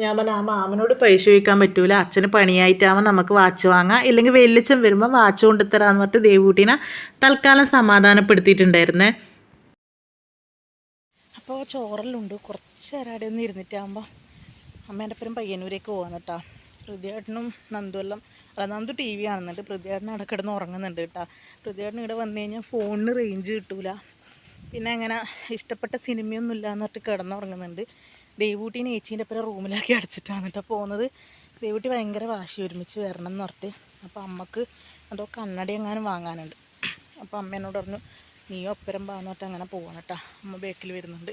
ഞാൻ പറഞ്ഞു ആ മാമനോട് പൈസ ചോദിക്കാൻ പറ്റൂല, അച്ഛന് പണിയായിട്ടാകുമ്പോൾ നമുക്ക് വാച്ച് വാങ്ങാം, ഇല്ലെങ്കിൽ വെല്ലിച്ചൻ വരുമ്പോൾ വാച്ച് കൊണ്ടുത്തരാന്ന് പറഞ്ഞിട്ട് ദേവൂട്ടിനെ തൽക്കാലം സമാധാനപ്പെടുത്തിയിട്ടുണ്ടായിരുന്നേ. അപ്പോൾ ചോറെല്ലാം കുറച്ച് നേരം അവിടെ ഒന്ന് ഇരുന്നിട്ടാകുമ്പോൾ അമ്മേൻ്റെ ഒപ്പം പയ്യന്നൂരേക്ക് പോകാൻ കേട്ടോ. പൃഥ്വിയേട്ടനും നന്ദുവെല്ലാം നന്ദു ടി വി കാണുന്നുണ്ട്, പൃഥ്വിയേട്ടൻ അവിടെ കിടന്ന് ഉറങ്ങുന്നുണ്ട് കേട്ടോ. പൃഥ്വിയേട്ടൻ ഇവിടെ വന്നു കഴിഞ്ഞാൽ ഫോണിന് റേഞ്ച് കിട്ടൂല, പിന്നെ അങ്ങനെ ഇഷ്ടപ്പെട്ട സിനിമയൊന്നും ഇല്ല എന്ന് പറഞ്ഞിട്ട് കിടന്നുറങ്ങുന്നുണ്ട്. ദേവൂട്ടീനെ ഏച്ചീൻ്റെ ഒപ്പം റൂമിലാക്കി അടച്ചിട്ടാണ് കേട്ടോ പോകുന്നത്. ദേവൂട്ടി ഭയങ്കര വാശി ഒരുമിച്ച് വരണം എന്ന് പറഞ്ഞിട്ട്. അപ്പോൾ അമ്മക്ക് എന്തോ കണ്ണട എങ്ങാനും വാങ്ങാനുണ്ട്. അപ്പോൾ അമ്മ എന്നോട് പറഞ്ഞു നീ ഒപ്പരം പാന്ന് പറഞ്ഞിട്ട് അങ്ങനെ പോകണം കേട്ടോ, അമ്മ ബേക്കിൽ വരുന്നുണ്ട്.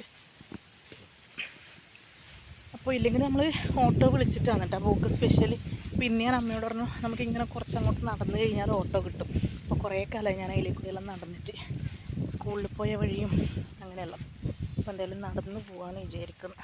അപ്പോൾ ഇല്ലെങ്കിൽ നമ്മൾ ഓട്ടോ വിളിച്ചിട്ടാണ് കേട്ടോ പോക്ക് സ്പെഷ്യൽ. പിന്നെ ഞാൻ അമ്മയോട് പറഞ്ഞു നമുക്കിങ്ങനെ കുറച്ചങ്ങോട്ട് നടന്നു കഴിഞ്ഞാൽ ഓട്ടോ കിട്ടും. അപ്പോൾ കുറേ കാലമായി ഞാൻ അതിലേക്ക് കൂടിയെല്ലാം നടന്നിട്ട്, സ്കൂളിൽ പോയ വഴിയും അങ്ങനെയല്ല. അപ്പോൾ എന്തായാലും നടന്നു പോകാമെന്ന് വിചാരിക്കുന്നു.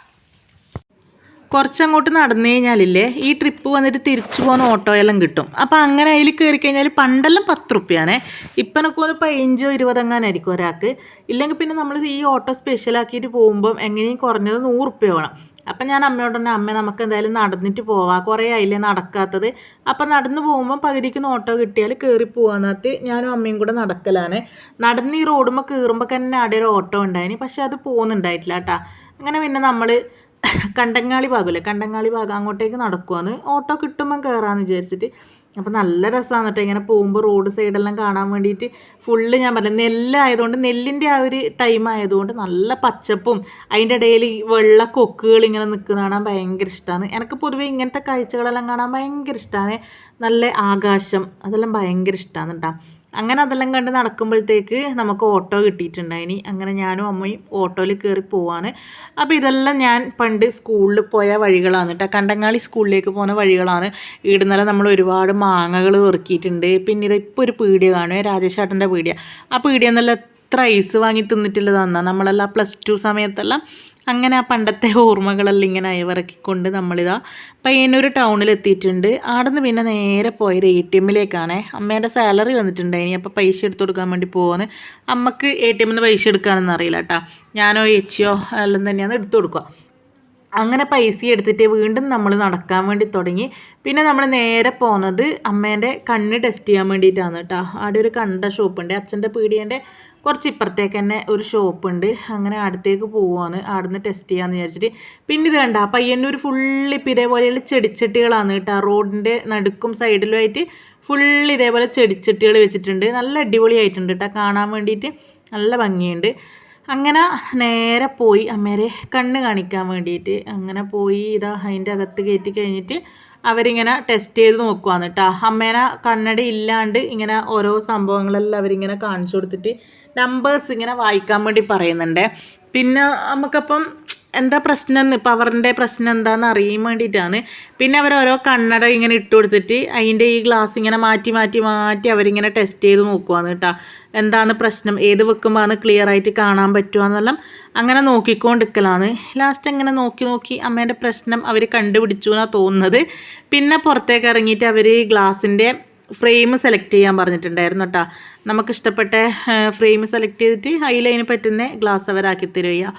കുറച്ചങ്ങോട്ട് നടന്നു കഴിഞ്ഞാലില്ലേ ഈ ട്രിപ്പ് വന്നിട്ട് തിരിച്ചു പോകുന്ന ഓട്ടോയെല്ലാം കിട്ടും. അപ്പോൾ അങ്ങനെ അതിൽ കയറി കഴിഞ്ഞാൽ പണ്ടെല്ലാം 10 റുപ്യാണേ, ഇപ്പം എനിക്ക് ഒന്ന് 15-20 എങ്ങാനായിരിക്കും ഒരാൾക്ക്. ഇല്ലെങ്കിൽ പിന്നെ നമ്മൾ ഈ ഓട്ടോ സ്പെഷ്യലാക്കിയിട്ട് പോകുമ്പം എങ്ങനെയും കുറഞ്ഞത് 100 റുപ്യ വേണം. അപ്പം ഞാൻ അമ്മയോട് തന്നെ അമ്മ നമുക്ക് എന്തായാലും നടന്നിട്ട് പോവാം, കുറേ ആയില്ലേ നടക്കാത്തത്. അപ്പം നടന്നു പോകുമ്പോൾ പകുതിക്കുന്ന ഓട്ടോ കിട്ടിയാൽ കയറി പോകാന്നിട്ട് ഞാനും അമ്മയും കൂടെ നടക്കലാണ്. നടന്ന് ഈ റോഡുമ്പോൾ കയറുമ്പോൾ തന്നെ അവിടെ ഒരു ഓട്ടോ ഉണ്ടായിന്, പക്ഷെ അത് പോകുന്നുണ്ടായിട്ടില്ല കേട്ടോ. അങ്ങനെ പിന്നെ നമ്മൾ കണ്ടങ്ങാളി ഭാഗം അങ്ങോട്ടേക്ക് നടക്കുവാന്ന്, ഓട്ടോ കിട്ടുമ്പം കയറാമെന്ന് വിചാരിച്ചിട്ട്. അപ്പോൾ നല്ല രസമാണ് കേട്ടോ ഇങ്ങനെ പോകുമ്പോൾ റോഡ് സൈഡെല്ലാം കാണാൻ വേണ്ടിയിട്ട്. ഫുള്ള് ഞാൻ പറഞ്ഞു നെല്ലായതുകൊണ്ട്, നെല്ലിൻ്റെ ആ ഒരു ടൈം ആയതുകൊണ്ട് നല്ല പച്ചപ്പും അതിൻ്റെ ഇടയിൽ വെള്ള കൊക്കുകൾ ഇങ്ങനെ നിൽക്കുന്ന കാണാൻ ഭയങ്കര ഇഷ്ടമാണ്. എനിക്ക് പൊതുവേ ഇങ്ങനത്തെ കാഴ്ചകളെല്ലാം കാണാൻ ഭയങ്കര ഇഷ്ടമാണ്. നല്ല ആകാശം അതെല്ലാം ഭയങ്കര ഇഷ്ടമാണ് കേട്ടോ. അങ്ങനെ അതെല്ലാം കണ്ട് നടക്കുമ്പോഴത്തേക്ക് നമുക്ക് ഓട്ടോ കിട്ടിയിട്ടുണ്ടായിനി. അങ്ങനെ ഞാനും അമ്മയും ഓട്ടോയിൽ കയറി പോവാണ്. അപ്പോൾ ഇതെല്ലാം ഞാൻ പണ്ട് സ്കൂളിൽ പോയ വഴികളാണ് കേട്ടോ, കണ്ടങ്ങാളി സ്കൂളിലേക്ക് പോകുന്ന വഴികളാണ്. ഇവിടുന്നല്ല നമ്മൾ ഒരുപാട് മാങ്ങകൾ പെറുക്കിയിട്ടുണ്ട്. പിന്നെ ഇതിപ്പോൾ ഒരു പീടിയ കാണുമേ, രാജേഷേട്ടൻ്റെ പീടിയ. ആ പീടിയ എന്നല്ല എത്ര ഐസ് വാങ്ങി തിന്നിട്ടുള്ളതാണ് നമ്മളെല്ലാം +2 സമയത്തെല്ലാം. അങ്ങനെ ആ പണ്ടത്തെ ഓർമ്മകളെല്ലാം ഇങ്ങനെ അയവിറക്കിക്കൊണ്ട് നമ്മളിതാ പയ്യന്നൂർ ടൗണിലെത്തിയിട്ടുണ്ട്. അവിടെ നിന്ന് പിന്നെ നേരെ പോയത് ATM-ലേക്കാണേ. അമ്മേൻ്റെ സാലറി വന്നിട്ടുണ്ടായിനി, അപ്പോൾ പൈസ എടുത്തു കൊടുക്കാൻ വേണ്ടി പോകുന്നത്. അമ്മക്ക് ATM-ന്ന് പൈസ എടുക്കാനൊന്നും അറിയില്ല കേട്ടോ. ഞാനോ ഏച്ചിയോ എല്ലാം തന്നെയാണ് എടുത്തു കൊടുക്കുക. അങ്ങനെ പൈസ എടുത്തിട്ട് വീണ്ടും നമ്മൾ നടക്കാൻ വേണ്ടി തുടങ്ങി. പിന്നെ നമ്മൾ നേരെ പോകുന്നത് അമ്മേൻ്റെ കണ്ണ് ടെസ്റ്റ് ചെയ്യാൻ വേണ്ടിയിട്ടാണ് കേട്ടോ. അവിടെ ഒരു കണ്ട ഷോപ്പുണ്ട്, അച്ഛൻ്റെ പീടിയേൻ്റെ കുറച്ച് ഇപ്പുറത്തേക്ക് തന്നെ ഒരു ഷോപ്പുണ്ട്. അങ്ങനെ അടുത്തേക്ക് പോവുകയാണ്, അവിടുന്ന് ടെസ്റ്റ് ചെയ്യാമെന്ന് വിചാരിച്ചിട്ട്. പിന്നെ ഇത് കണ്ട പയ്യന്നൂർ ഫുള്ള് ഇപ്പം ഇതേപോലെയുള്ള ചെടിച്ചട്ടികളാണ് കേട്ടോ. റോഡിൻ്റെ നടുക്കും സൈഡിലുമായിട്ട് ഫുള്ള് ഇതേപോലെ ചെടിച്ചട്ടികൾ വെച്ചിട്ടുണ്ട്. നല്ല അടിപൊളിയായിട്ടുണ്ട് കേട്ടോ, കാണാൻ വേണ്ടിയിട്ട് നല്ല ഭംഗിയുണ്ട്. അങ്ങനെ നേരെ പോയി അമ്മേരെ കണ്ണ് കാണിക്കാൻ വേണ്ടിയിട്ട് അങ്ങനെ പോയി. ഇതാ അതിൻ്റെ അകത്ത് കയറ്റി കഴിഞ്ഞിട്ട് അവരിങ്ങനെ ടെസ്റ്റ് ചെയ്ത് നോക്കുവാന്ന് കേട്ടോ. അമ്മേനെ കണ്ണട ഇല്ലാണ്ട് ഇങ്ങനെ ഓരോ സംഭവങ്ങളെല്ലാം അവരിങ്ങനെ കാണിച്ചു കൊടുത്തിട്ട് നമ്പേഴ്സ് ഇങ്ങനെ വായിക്കാൻ വേണ്ടി പറയുന്നുണ്ട്. പിന്നെ നമുക്കപ്പം എന്താ പ്രശ്നം എന്ന്, പവറിൻ്റെ പ്രശ്നം എന്താണെന്ന് അറിയാൻ വേണ്ടിയിട്ടാണ്. പിന്നെ അവർ ഓരോ കണ്ണട ഇങ്ങനെ ഇട്ട് കൊടുത്തിട്ട് അതിൻ്റെ ഈ ഗ്ലാസ് ഇങ്ങനെ മാറ്റി മാറ്റി മാറ്റി അവരിങ്ങനെ ടെസ്റ്റ് ചെയ്ത് നോക്കുവാന്ന് കേട്ടോ. എന്താണ് പ്രശ്നം, ഏത് വെക്കുമ്പോൾ ആണ് ക്ലിയർ ആയിട്ട് കാണാൻ പറ്റുകയെന്നെല്ലാം അങ്ങനെ നോക്കിക്കൊണ്ടിരിക്കലാണ്. ലാസ്റ്റ് അങ്ങനെ നോക്കി നോക്കി അമ്മേൻ്റെ പ്രശ്നം അവർ കണ്ടുപിടിച്ചു എന്നാണ് തോന്നുന്നത്. പിന്നെ പുറത്തേക്ക് ഇറങ്ങിയിട്ട് അവർ ഗ്ലാസിൻ്റെ ഫ്രെയിം സെലക്ട് ചെയ്യാൻ പറഞ്ഞിട്ടുണ്ടായിരുന്നു കേട്ടോ. നമുക്കിഷ്ടപ്പെട്ട ഫ്രെയിം സെലക്ട് ചെയ്തിട്ട് അതിലതിന് പറ്റുന്ന ഗ്ലാസ് അവരാക്കി തരിക.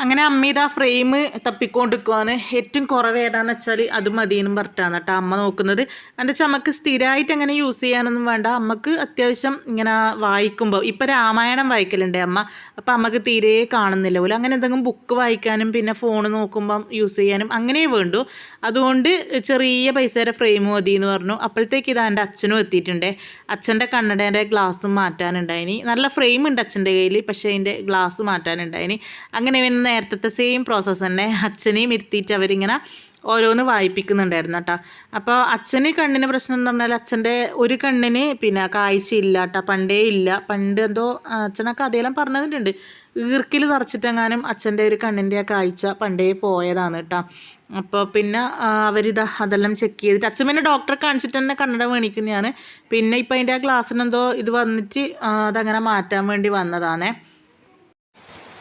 അങ്ങനെ അമ്മ ഇതാ ഫ്രെയിം തപ്പിക്കൊണ്ടിരിക്കുവാണ്. ഏറ്റവും കുറവ് ഏതാണെന്ന് വെച്ചാൽ അത് മതിയെന്നും പറഞ്ഞിട്ടാണ് കേട്ടോ അമ്മ നോക്കുന്നത്. എന്താ വെച്ചാൽ അമ്മക്ക് സ്ഥിരമായിട്ട് അങ്ങനെ യൂസ് ചെയ്യാനൊന്നും വേണ്ട. അമ്മക്ക് അത്യാവശ്യം ഇങ്ങനെ വായിക്കുമ്പോൾ ഇപ്പം രാമായണം വായിക്കലുണ്ട് അമ്മ, അപ്പം അമ്മക്ക് തീരെ കാണുന്നില്ല പോലും. അങ്ങനെ എന്തെങ്കിലും ബുക്ക് വായിക്കാനും പിന്നെ ഫോൺ നോക്കുമ്പം യൂസ് ചെയ്യാനും അങ്ങനെ വേണ്ടു. അതുകൊണ്ട് ചെറിയ പൈസയുടെ ഫ്രെയിം മതി എന്ന് പറഞ്ഞു. അപ്പോഴത്തേക്ക് ഇതാ എൻ്റെ അച്ഛനും എത്തിയിട്ടുണ്ട്. അച്ഛൻ്റെ കണ്ണടേൻ്റെ ഗ്ലാസ്സും മാറ്റാനുണ്ടായിനി. നല്ല ഫ്രെയിം ഉണ്ട് അച്ഛൻ്റെ കയ്യിൽ, പക്ഷേ അതിൻ്റെ ഗ്ലാസ് മാറ്റാനുണ്ടായിനി. അങ്ങനെ നേരത്തെ സെയിം പ്രോസസ്സ് തന്നെ അച്ഛനെയും ഇരുത്തിയിട്ട് അവരിങ്ങനെ ഓരോന്ന് വായിപ്പിക്കുന്നുണ്ടായിരുന്നു കേട്ടോ. അപ്പോൾ അച്ഛന് കണ്ണിന് പ്രശ്നം എന്ന് പറഞ്ഞാൽ അച്ഛൻ്റെ ഒരു കണ്ണിന് പിന്നെ കാഴ്ചയില്ല കേട്ടോ, പണ്ടേ ഇല്ല. പണ്ട് എന്തോ അച്ഛനൊക്കെ അതെല്ലാം പറഞ്ഞിട്ടുണ്ട്, ഈർക്കിൽ തറച്ചിട്ടെങ്ങാനും അച്ഛൻ്റെ ഒരു കണ്ണിൻ്റെ ആ കാഴ്ച പണ്ടേ പോയതാണ് കേട്ടോ. അപ്പോൾ പിന്നെ അവരിതാ അതെല്ലാം ചെക്ക് ചെയ്തിട്ട് അച്ഛൻ പിന്നെ ഡോക്ടറെ കാണിച്ചിട്ട് തന്നെ കണ്ണട മേടിക്കുന്നതാണ്. പിന്നെ ഇപ്പം അതിൻ്റെ ആ ഗ്ലാസ്സിനെന്തോ ഇത് വന്നിട്ട് അതങ്ങനെ മാറ്റാൻ വേണ്ടി വന്നതാണേ.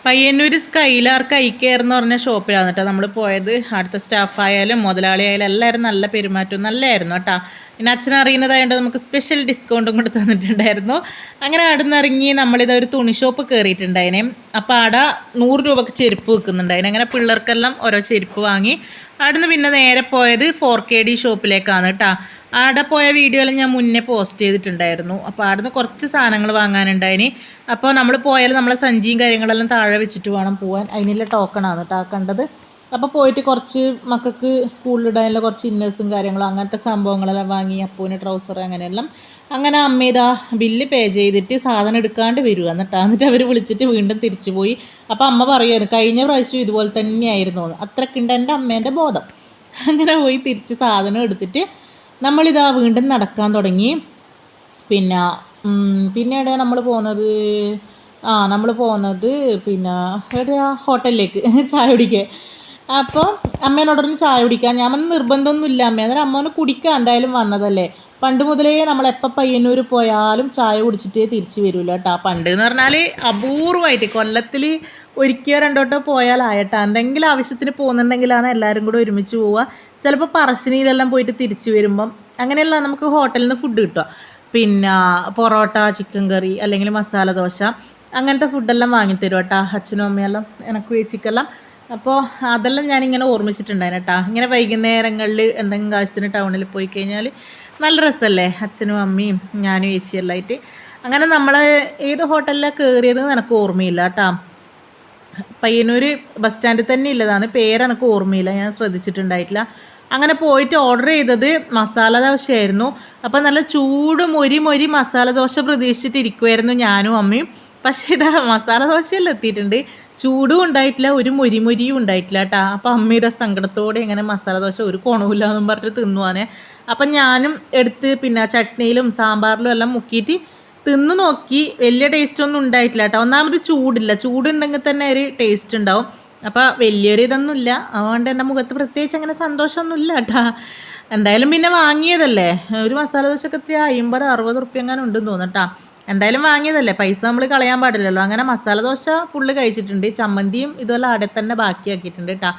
പയ്യന്നൂർ സ്കൈലാർ കൈ കെയർ എന്ന് പറഞ്ഞ ഷോപ്പിലാണ് കേട്ടോ നമ്മൾ പോയത്. അടുത്ത സ്റ്റാഫായാലും മുതലാളിയായാലും എല്ലാവരും നല്ല പെരുമാറ്റവും നല്ലതായിരുന്നു കേട്ടോ. പിന്നെ അച്ഛനറിയുന്നതായതുകൊണ്ട് നമുക്ക് സ്പെഷ്യൽ ഡിസ്കൗണ്ടും കൂടെ തന്നിട്ടുണ്ടായിരുന്നു. അങ്ങനെ അവിടെ നിന്ന് ഇറങ്ങി നമ്മളിത് ഒരു തുണി ഷോപ്പ് കയറിയിട്ടുണ്ടായിനെ. അപ്പോൾ അവിടെ 100 രൂപക്ക് ചെരുപ്പ് വെക്കുന്നുണ്ടായിന്. അങ്ങനെ പിള്ളേർക്കെല്ലാം ഓരോ ചെരുപ്പ് വാങ്ങി അവിടുന്ന് പിന്നെ നേരെ പോയത് 4KD ഷോപ്പിലേക്കാണ് കേട്ടോ. അവിടെ പോയ വീഡിയോയിൽ ഞാൻ മുന്നേ പോസ്റ്റ് ചെയ്തിട്ടുണ്ടായിരുന്നു. അപ്പോൾ അവിടുന്ന് കുറച്ച് സാധനങ്ങൾ വാങ്ങാനുണ്ടായിന്. അപ്പോൾ നമ്മൾ പോയാൽ നമ്മളെ സഞ്ചിയും കാര്യങ്ങളെല്ലാം താഴെ വെച്ചിട്ട് വേണം പോകാൻ. അതിനുള്ള ടോക്കണാണ് കേട്ടോ കണ്ടത്. അപ്പോൾ പോയിട്ട് കുറച്ച് മക്കൾക്ക് സ്കൂളിലിടാനുള്ള കുറച്ച് ഇന്നേഴ്സും കാര്യങ്ങളും അങ്ങനത്തെ സംഭവങ്ങളെല്ലാം വാങ്ങി, അപ്പൂന് ട്രൗസർ അങ്ങനെയെല്ലാം. അങ്ങനെ അമ്മ ഇതാ ബില്ല് പേ ചെയ്തിട്ട് സാധനം എടുക്കാണ്ട് വരുക എന്നിട്ട് അവർ വിളിച്ചിട്ട് വീണ്ടും തിരിച്ചു പോയി. അപ്പോൾ അമ്മ പറയുമായിരുന്നു കഴിഞ്ഞ പ്രാവശ്യം ഇതുപോലെ തന്നെയായിരുന്നു, അത്രക്കുണ്ട് എൻ്റെ അമ്മേൻ്റെ ബോധം. അങ്ങനെ പോയി തിരിച്ച് സാധനം എടുത്തിട്ട് നമ്മളിതാ വീണ്ടും നടക്കാൻ തുടങ്ങി. പിന്നീട് നമ്മൾ പോകുന്നത് പിന്നെ എവിടെയാ ഹോട്ടലിലേക്ക് ചായ കുടിക്കാൻ. അപ്പോൾ അമ്മേനോടൊന്ന് ചായ കുടിക്കാൻ ഞാൻ നിർബന്ധമൊന്നുമില്ല അമ്മ, അന്നേരം അമ്മോന് കുടിക്കാൻ എന്തായാലും വന്നതല്ലേ. പണ്ട് മുതലേ നമ്മളെപ്പോൾ പയ്യന്നൂർ പോയാലും ചായ കുടിച്ചിട്ടേ തിരിച്ച് വരില്ല കേട്ടോ. പണ്ട് എന്ന് പറഞ്ഞാൽ അപൂർവമായിട്ട് കൊല്ലത്തിൽ ഒരിക്കയോ രണ്ടോട്ടോ പോയാലായിട്ടാ. എന്തെങ്കിലും ആവശ്യത്തിന് പോകുന്നുണ്ടെങ്കിലാണ് എല്ലാവരും കൂടെ ഒരുമിച്ച് പോവുക. ചിലപ്പോൾ പറശ്ശിനിയിലെല്ലാം പോയിട്ട് തിരിച്ച് വരുമ്പം അങ്ങനെയല്ല നമുക്ക് ഹോട്ടലിൽ നിന്ന് ഫുഡ് കിട്ടുക. പിന്നെ പൊറോട്ട, ചിക്കൻ കറി അല്ലെങ്കിൽ മസാല ദോശ അങ്ങനത്തെ ഫുഡെല്ലാം വാങ്ങിത്തരും കേട്ടോ അച്ഛനും അമ്മയെല്ലാം, എനിക്ക് ചേച്ചിക്കെല്ലാം. അപ്പോൾ അതെല്ലാം ഞാനിങ്ങനെ ഓർമ്മിച്ചിട്ടുണ്ടായിരുന്നു കേട്ടോ. ഇങ്ങനെ വൈകുന്നേരങ്ങളിൽ എന്തെങ്കിലും ആവശ്യത്തിന് ടൗണിൽ പോയി കഴിഞ്ഞാൽ നല്ല രസമല്ലേ, അച്ഛനും അമ്മയും ഞാനും ചേച്ചിയെല്ലാം ആയിട്ട്. അങ്ങനെ നമ്മൾ ഏത് ഹോട്ടലിലാണ് കയറിയത് എനിക്ക് ഓർമ്മയില്ല കേട്ടോ. പയ്യന്നൂർ ബസ് സ്റ്റാൻഡിൽ തന്നെ ഉള്ളതാണ്, പേരെനിക്ക് ഓർമ്മയില്ല, ഞാൻ ശ്രദ്ധിച്ചിട്ടുണ്ടായിട്ടില്ല. അങ്ങനെ പോയിട്ട് ഓർഡർ ചെയ്തത് മസാല ദോശയായിരുന്നു. അപ്പോൾ നല്ല ചൂട് മൊരി മസാല ദോശ പ്രതീക്ഷിച്ചിട്ടിരിക്കുമായിരുന്നു ഞാനും അമ്മയും. പക്ഷേ ഇതാ മസാല ദോശയെല്ലാം എത്തിയിട്ടുണ്ട്, ചൂടും ഉണ്ടായിട്ടില്ല, ഒരു മൊരിയും ഉണ്ടായിട്ടില്ല കേട്ടോ. അപ്പോൾ അമ്മയുടെ സങ്കടത്തോടെ ഇങ്ങനെ മസാല ദോശ ഒരു കുണവില്ല എന്നും പറഞ്ഞിട്ട് തിന്നുവാനേ. അപ്പം ഞാനും എടുത്ത് പിന്നെ ചട്നിയിലും സാമ്പാറിലും എല്ലാം മുക്കിയിട്ട് തിന്നു നോക്കി. വലിയ ടേസ്റ്റൊന്നും ഉണ്ടായിട്ടില്ല കേട്ടോ. ഒന്നാമത് ചൂടില്ല, ചൂടുണ്ടെങ്കിൽ തന്നെ ഒരു ടേസ്റ്റ് ഉണ്ടാവും. അപ്പോൾ വലിയൊരു ഇതൊന്നുമില്ല, അതുകൊണ്ട് എൻ്റെ മുഖത്ത് പ്രത്യേകിച്ച് അങ്ങനെ സന്തോഷമൊന്നുമില്ല കേട്ടോ. എന്തായാലും പിന്നെ വാങ്ങിയതല്ലേ, ഒരു മസാല ദോശക്ക് എത്ര 50-60 റുപ്യ എങ്ങനെ ഉണ്ടെന്ന് തോന്നട്ടാ. എന്തായാലും വാങ്ങിയതല്ലേ, പൈസ നമ്മൾ കളയാൻ പാടില്ലല്ലോ. അങ്ങനെ മസാല ദോശ ഫുള്ള് കഴിച്ചിട്ടുണ്ട്. ചമ്മന്തിയും ഇതുപോലെ അവിടെ തന്നെ ബാക്കിയാക്കിയിട്ടുണ്ട് കേട്ടോ.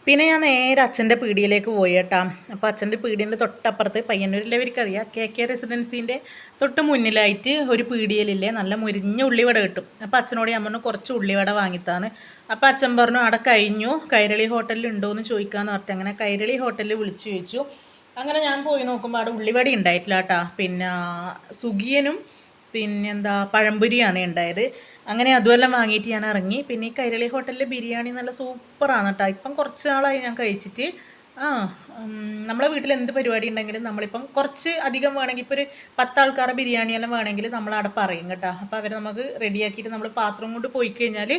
പിന്നെ ഞാൻ നേരെ അച്ഛൻ്റെ പീടികയിലേക്ക് പോയി കേട്ടോ. അപ്പോൾ അച്ഛൻ്റെ പീടിയൻ്റെ തൊട്ടപ്പുറത്ത് പയ്യന്നൂരിലവർക്കറിയാം KK റെസിഡൻസിൻ്റെ തൊട്ട് മുന്നിലായിട്ട് ഒരു പീടികയിലില്ലേ നല്ല മുരിഞ്ഞ ഉള്ളിവട കിട്ടും. അപ്പോൾ അച്ഛനോട് ഞാൻ പറഞ്ഞു കുറച്ച് ഉള്ളിവട വാങ്ങിത്താണ്. അപ്പോൾ അച്ഛൻ പറഞ്ഞു അവിടെ കഴിഞ്ഞു, കൈരളി ഹോട്ടലിൽ ഉണ്ടോ എന്ന് ചോദിക്കാമെന്ന് പറഞ്ഞിട്ട് അങ്ങനെ കൈരളി ഹോട്ടലിൽ വിളിച്ചു ചോദിച്ചു. അങ്ങനെ ഞാൻ പോയി നോക്കുമ്പോൾ അവിടെ ഉള്ളിവട ഉണ്ടായിട്ടില്ല കേട്ടോ. പിന്നെ സുഗിയനും പിന്നെന്താ പഴംപൊരിയാണ് ഉണ്ടായത്. അങ്ങനെ അതുമെല്ലാം വാങ്ങിയിട്ട് ഞാൻ ഇറങ്ങി. പിന്നെ ഈ കൈരളി ഹോട്ടലിലെ ബിരിയാണി നല്ല സൂപ്പറാണ് കേട്ടോ. ഇപ്പം കുറച്ച് നാളായി ഞാൻ കഴിച്ചിട്ട്. നമ്മളെ വീട്ടിൽ എന്ത് പരിപാടി ഉണ്ടെങ്കിലും നമ്മളിപ്പം കുറച്ച് അധികം വേണമെങ്കിൽ ഇപ്പോൾ ഒരു 10 ആൾക്കാരുടെ ബിരിയാണിയെല്ലാം വേണമെങ്കിൽ നമ്മളവിടെ പറയും കേട്ടോ. അപ്പോൾ അവർ നമുക്ക് റെഡിയാക്കിയിട്ട് നമ്മൾ പാത്രം കൊണ്ട് പോയി കഴിഞ്ഞാൽ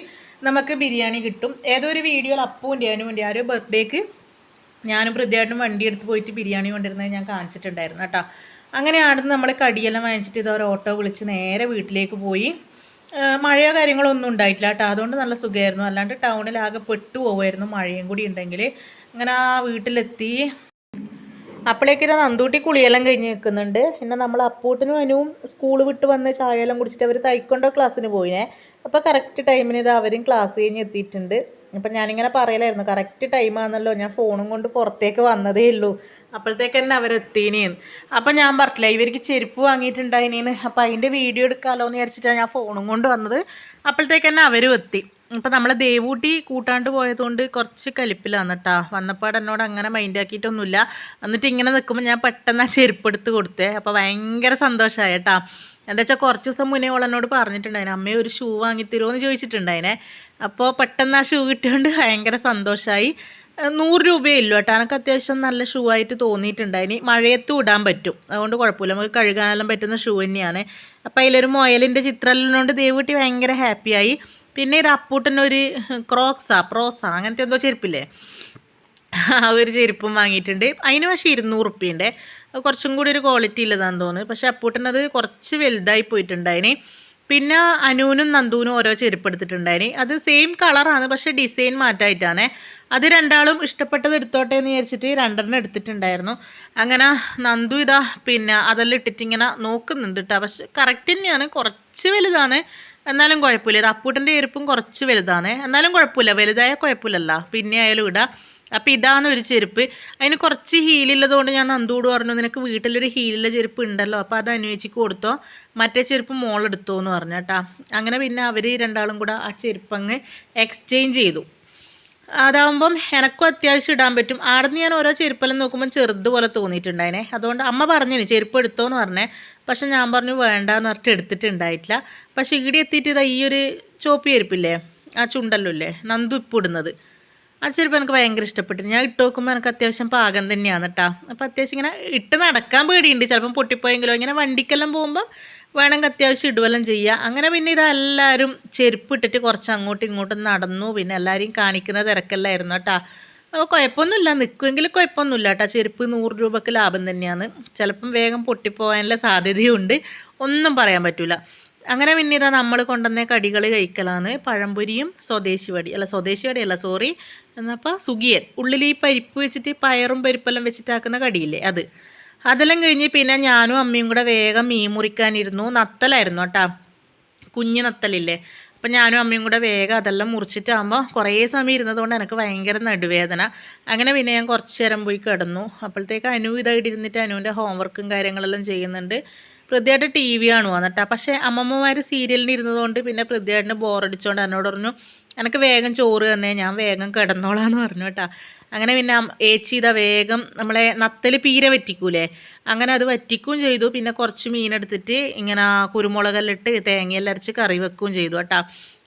നമുക്ക് ബിരിയാണി കിട്ടും. ഏതോ ഒരു വീഡിയോയിൽ അപ്പൂൻ്റെ അനുവിൻ്റെ ആ ഒരു ബർത്ത്ഡേക്ക് ഞാനും പ്രത്യേകമായിട്ടും വണ്ടി എടുത്ത് പോയിട്ട് ബിരിയാണി കൊണ്ടിരുന്നത് ഞാൻ കാണിച്ചിട്ടുണ്ടായിരുന്നു കേട്ടോ. അങ്ങനെ ആടുന്ന് നമ്മൾ കടിയെല്ലാം വാങ്ങിച്ചിട്ട് ഇതൊരു ഓട്ടോ വിളിച്ച് നേരെ വീട്ടിലേക്ക് പോയി. മഴയോ കാര്യങ്ങളോ ഒന്നും ഉണ്ടായിട്ടില്ല കേട്ടോ. അതുകൊണ്ട് നല്ല സുഖമായിരുന്നു. അല്ലാണ്ട് ടൗണിലാകെ പെട്ടു പോകുമായിരുന്നു മഴയും കൂടി ഉണ്ടെങ്കിൽ. അങ്ങനെ ആ വീട്ടിലെത്തി. അപ്പോഴേക്ക് ഇതാ നന്തൂട്ടി കുളിയെല്ലാം കഴിഞ്ഞ് നിൽക്കുന്നുണ്ട്. പിന്നെ നമ്മൾ അപ്പൂട്ടനും അനുവും സ്കൂൾ വിട്ട് വന്ന് ചായയെല്ലാം കുടിച്ചിട്ട് അവർ തൈക്കൊണ്ടോ ക്ലാസ്സിന് പോയിനെ. അപ്പോൾ കറക്റ്റ് ടൈമിന് ഇത് അവരും ക്ലാസ് കഴിഞ്ഞ് എത്തിയിട്ടുണ്ട്. അപ്പം ഞാനിങ്ങനെ പറയലായിരുന്നു കറക്റ്റ് ടൈമാണല്ലോ, ഞാൻ ഫോണും കൊണ്ട് പുറത്തേക്ക് വന്നതേ ഉള്ളൂ, അപ്പോഴത്തേക്ക് തന്നെ അവരെത്തീനേന്ന്. അപ്പം ഞാൻ പറഞ്ഞില്ല ഇവർക്ക് ചെരുപ്പ് വാങ്ങിയിട്ടുണ്ടായിനേന്ന്. അപ്പം അതിൻ്റെ വീഡിയോ എടുക്കാമല്ലോ എന്ന് വിചാരിച്ചിട്ടാണ് ഞാൻ ഫോണും കൊണ്ട് വന്നത്. അപ്പോഴത്തേക്ക് തന്നെ അവരും എത്തി. അപ്പം നമ്മളെ ദേവൂട്ടി കൂട്ടാണ്ട് പോയതുകൊണ്ട് കുറച്ച് കലിപ്പിലാണ് കേട്ടോ. വന്നപ്പോൾ എന്നോട് അങ്ങനെ മൈൻഡാക്കിയിട്ടൊന്നുമില്ല. എന്നിട്ട് ഇങ്ങനെ നിൽക്കുമ്പോൾ ഞാൻ പെട്ടെന്ന് ആ ചെരുപ്പ് എടുത്ത് കൊടുത്തേ. അപ്പോൾ ഭയങ്കര സന്തോഷമായി കേട്ടോ. എന്താ വെച്ചാൽ കുറച്ച് ദിവസം മുന്നേ ഓളെന്നോട് പറഞ്ഞിട്ടുണ്ടായിനെ അമ്മയെ ഒരു ഷൂ വാങ്ങിത്തരുമോ എന്ന് ചോദിച്ചിട്ടുണ്ടായിനെ. അപ്പോൾ പെട്ടെന്ന് ആ ഷൂ കിട്ടിയോണ്ട് ഭയങ്കര സന്തോഷമായി. 100 രൂപയേ ഉള്ളൂ കേട്ടോ. എനിക്ക് അത്യാവശ്യം നല്ല ഷൂ ആയിട്ട് തോന്നിയിട്ടുണ്ടായിന്. മഴയത്തും ഇടാൻ പറ്റും, അതുകൊണ്ട് കുഴപ്പമില്ല, നമുക്ക് കഴുകാനെല്ലാം പറ്റുന്ന ഷൂ തന്നെയാണ്. അപ്പോൾ അതിലൊരു മുയലിൻ്റെ ചിത്രമെല്ലാം ദേവൂട്ടി ഭയങ്കര ഹാപ്പിയായി. പിന്നെ ഇത് അപ്പൂട്ടനൊരു പ്രോസാ അങ്ങനത്തെ എന്തോ ചെരുപ്പില്ലേ, ആ ഒരു ചെരുപ്പും വാങ്ങിയിട്ടുണ്ട്. അതിന് പക്ഷേ 200 റുപ്യൻ്റെ കുറച്ചും കൂടി ഒരു ക്വാളിറ്റി ഉള്ളതാണെന്ന് തോന്നുന്നു. പക്ഷേ അപ്പൂട്ടനത് കുറച്ച് വലുതായി പോയിട്ടുണ്ടായിന്. പിന്നെ അനുവിനും നന്ദുവിനും ഓരോ ചെരുപ്പ് എടുത്തിട്ടുണ്ടായിന്. അത് സെയിം കളറാണ്, പക്ഷേ ഡിസൈൻ മാറ്റമായിട്ടാണ്. അത് രണ്ടാളും ഇഷ്ടപ്പെട്ടത് എടുത്തോട്ടെ എന്ന് വിചാരിച്ചിട്ട് 2 എടുത്തിട്ടുണ്ടായിരുന്നു. അങ്ങനെ നന്ദു ഇതാ പിന്നെ അതെല്ലാം ഇട്ടിട്ട് ഇങ്ങനെ നോക്കുന്നുണ്ട് കേട്ടോ. പക്ഷെ കറക്റ്റ് തന്നെയാണ്, കുറച്ച് വലുതാണ് എന്നാലും കുഴപ്പമില്ല. ഇത് അപ്പൂട്ടൻ്റെ ചെരുപ്പും കുറച്ച് വലുതാണ് എന്നാലും കുഴപ്പമില്ല, വലുതായ കുഴപ്പമില്ലല്ലോ, പിന്നെ ആയാലും ഇടാം. അപ്പോൾ ഇതാണ് ഒരു ചെരുപ്പ്. അതിന് കുറച്ച് ഹീലുള്ളതുകൊണ്ട് ഞാൻ നന്ദൂട് പറഞ്ഞു നിനക്ക് വീട്ടിലൊരു ഹീലുള്ള ചെരുപ്പ് ഉണ്ടല്ലോ, അപ്പോൾ അത് അനുവദിച്ച് കൊടുത്തോ, മറ്റേ ചെരുപ്പ് മോളെടുത്തോ എന്ന് പറഞ്ഞു കേട്ടോ. അങ്ങനെ പിന്നെ അവർ രണ്ടാളും കൂടെ ആ ചെരുപ്പ് അങ്ങ് എക്സ്ചേഞ്ച് ചെയ്തു. അതാകുമ്പം എനക്കും അത്യാവശ്യം ഇടാൻ പറ്റും. ആടുന്ന് ഞാൻ ഓരോ ചെരുപ്പെല്ലാം നോക്കുമ്പോൾ ചെറുതുപോലെ തോന്നിയിട്ടുണ്ടായിനെ. അതുകൊണ്ട് അമ്മ പറഞ്ഞിന് ചെരുപ്പ് എടുത്തോ എന്ന് പറഞ്ഞേ. പക്ഷെ ഞാൻ പറഞ്ഞു വേണ്ടാന്ന് പറഞ്ഞിട്ട് എടുത്തിട്ടുണ്ടായിട്ടില്ല. പക്ഷെ ഇവിടെ എത്തിയിട്ട് ഇതാ ഈ ഒരു ചോപ്പി ചെരുപ്പില്ലേ, ആ ചുണ്ടല്ലോ ഇല്ലേ നന്ദു ഇപ്പോൾ ഇടുന്നത്, ആ ചെരുപ്പ് എനിക്ക് ഭയങ്കര ഇഷ്ടപ്പെട്ടു. ഞാൻ ഇട്ട് നോക്കുമ്പോൾ എനിക്ക് അത്യാവശ്യം പാകം തന്നെയാണ് കേട്ടോ. അപ്പോൾ അത്യാവശ്യം ഇങ്ങനെ ഇട്ട് നടക്കാൻ പേടിയുണ്ട്, ചിലപ്പം പൊട്ടിപ്പോയെങ്കിലോ. ഇങ്ങനെ വണ്ടിക്കെല്ലാം പോകുമ്പം വേണമെങ്കിൽ അത്യാവശ്യം ഇടുവെല്ലാം ചെയ്യുക. അങ്ങനെ പിന്നെ ഇതെല്ലാവരും ചെരുപ്പ് ഇട്ടിട്ട് കുറച്ച് അങ്ങോട്ടും ഇങ്ങോട്ടും നടന്നു. പിന്നെ എല്ലാവരെയും കാണിക്കുന്ന തിരക്കെല്ലായിരുന്നു കേട്ടോ. അപ്പോൾ കുഴപ്പമൊന്നുമില്ല, നിൽക്കുമെങ്കിൽ കുഴപ്പമൊന്നുമില്ല കേട്ടോ. ചെരുപ്പ് 100 രൂപക്ക് ലാഭം തന്നെയാണ്. ചിലപ്പം വേഗം പൊട്ടിപ്പോകാനുള്ള സാധ്യതയുണ്ട്, ഒന്നും പറയാൻ പറ്റില്ല. അങ്ങനെ പിന്നെ ഇതാ നമ്മൾ കൊണ്ടുവന്ന കടികൾ കഴിക്കലാണ്. പഴംപൊരിയും സ്വദേശി വടിയല്ല സോറി, എന്നപ്പോൾ സുഗിയൻ, ഉള്ളിൽ ഈ പരിപ്പ് വെച്ചിട്ട് പയറും പരിപ്പെല്ലാം വെച്ചിട്ടാക്കുന്ന കടിയില്ലേ അത്. അതെല്ലാം കഴിഞ്ഞ് പിന്നെ ഞാനും അമ്മയും കൂടെ വേഗം മീൻ മുറിക്കാനിരുന്നു. നത്തലായിരുന്നു കേട്ടോ, കുഞ്ഞ് നത്തലില്ലേ. അപ്പം ഞാനും അമ്മയും കൂടെ വേഗം അതെല്ലാം മുറിച്ചിട്ടാകുമ്പോൾ കുറേ സമയം ഇരുന്നതുകൊണ്ട് എനിക്ക് ഭയങ്കര നടുവേദന. അങ്ങനെ പിന്നെ ഞാൻ കുറച്ച് നേരം പോയി കിടന്നു. അപ്പോഴത്തേക്ക് അനു ഇതായിട്ട് ഇരുന്നിട്ട് അനുവിൻ്റെ ഹോംവർക്കും കാര്യങ്ങളെല്ലാം ചെയ്യുന്നുണ്ട്. പൃഥ്വിയായിട്ട് TV കാണുവാന്ന് കേട്ടോ. പക്ഷേ അമ്മമ്മമാർ സീരിയലിന് ഇരുന്നതുകൊണ്ട് പിന്നെ പൃഥ്വിയായിട്ടിന് ബോറടിച്ചുകൊണ്ട് എന്നോട് പറഞ്ഞു എനിക്ക് വേഗം ചോറ് തന്നെ, ഞാൻ വേഗം കിടന്നോളാന്ന് പറഞ്ഞു കേട്ടോ. അങ്ങനെ പിന്നെ ഏച്ചി ഇതാ വേഗം നമ്മളെ നത്തൽ പീര വറ്റിക്കൂലേ, അങ്ങനെ അത് വറ്റിക്കുകയും ചെയ്തു. പിന്നെ കുറച്ച് മീനെടുത്തിട്ട് ഇങ്ങനെ കുരുമുളകെല്ലാം ഇട്ട് തേങ്ങയെല്ലാം അരച്ച് കറി വെക്കുകയും ചെയ്തു കേട്ടോ.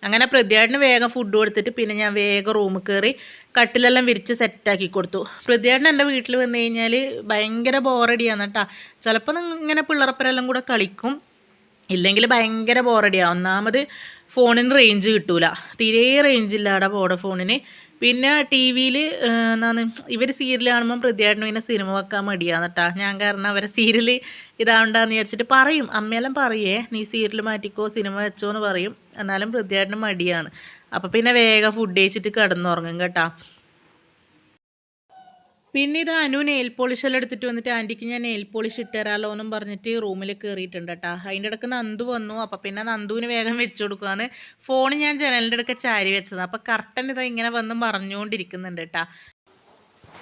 അങ്ങനെ പൃഥ്വിയായിട്ടിന് വേഗം ഫുഡ് കൊടുത്തിട്ട് പിന്നെ ഞാൻ വേഗം റൂമിൽ കയറി കട്ടിലെല്ലാം വിരിച്ച് സെറ്റാക്കി കൊടുത്തു. പൃഥ്വിയായിട്ടിന് എൻ്റെ വീട്ടിൽ വന്നു കഴിഞ്ഞാൽ ഭയങ്കര ബോറടിയാണ് കേട്ടോ. ചിലപ്പോൾ ഇങ്ങനെ പിള്ളേർപ്പരെല്ലാം കൂടെ കളിക്കും, ഇല്ലെങ്കിൽ ഭയങ്കര ബോറടിയാണ്. ഒന്നാമത് ഫോണിന് റേഞ്ച് കിട്ടൂല, തീരെ റേഞ്ചില്ല അവിടെ വോഡഫോണിന്. പിന്നെ TV-യിൽ എന്താണ് ഇവർ സീരിയൽ കാണുമ്പം പൃഥ്വിയായിട്ടിന് പിന്നെ സിനിമ വെക്കാൻ മടിയാണ് കേട്ടോ. ഞാൻ കാരണം അവരെ സീരിയൽ ഇതാവണ്ടെന്ന് വിചാരിച്ചിട്ട് പറയും, അമ്മയെല്ലാം പറയേ നീ സീരിയൽ മാറ്റിക്കോ സിനിമ വെച്ചോ എന്ന് പറയും. എന്നാലും പൃഥ്വിയായിട്ടിന് മടിയാണ്. അപ്പോൾ പിന്നെ വേഗം ഫുഡ് കഴിച്ചിട്ട് കിടന്നുറങ്ങും കേട്ടോ. പിന്നെ ഇത് അനു നെയിൽ പോളിഷെല്ലാം എടുത്തിട്ട് വന്നിട്ട് ആൻറ്റിക്ക് ഞാൻ നെയിൽ പോളിഷ് ഇട്ട് തരാമല്ലോ എന്നും പറഞ്ഞിട്ട് റൂമിൽ കയറിയിട്ടുണ്ട് കേട്ടോ. അതിൻ്റെ ഇടയ്ക്ക് നന്ദു വന്നു. അപ്പോൾ പിന്നെ നന്ദുവിന് വേഗം വെച്ച് കൊടുക്കുകയാണ്. ഫോൺ ഞാൻ ജനലിൻ്റെ ഇടയ്ക്ക് ചാരി വെച്ചതാണ്. അപ്പോൾ കർട്ടൻ ഇതാ ഇങ്ങനെ വന്ന് മറഞ്ഞുകൊണ്ടിരിക്കുന്നുണ്ട് കേട്ടോ.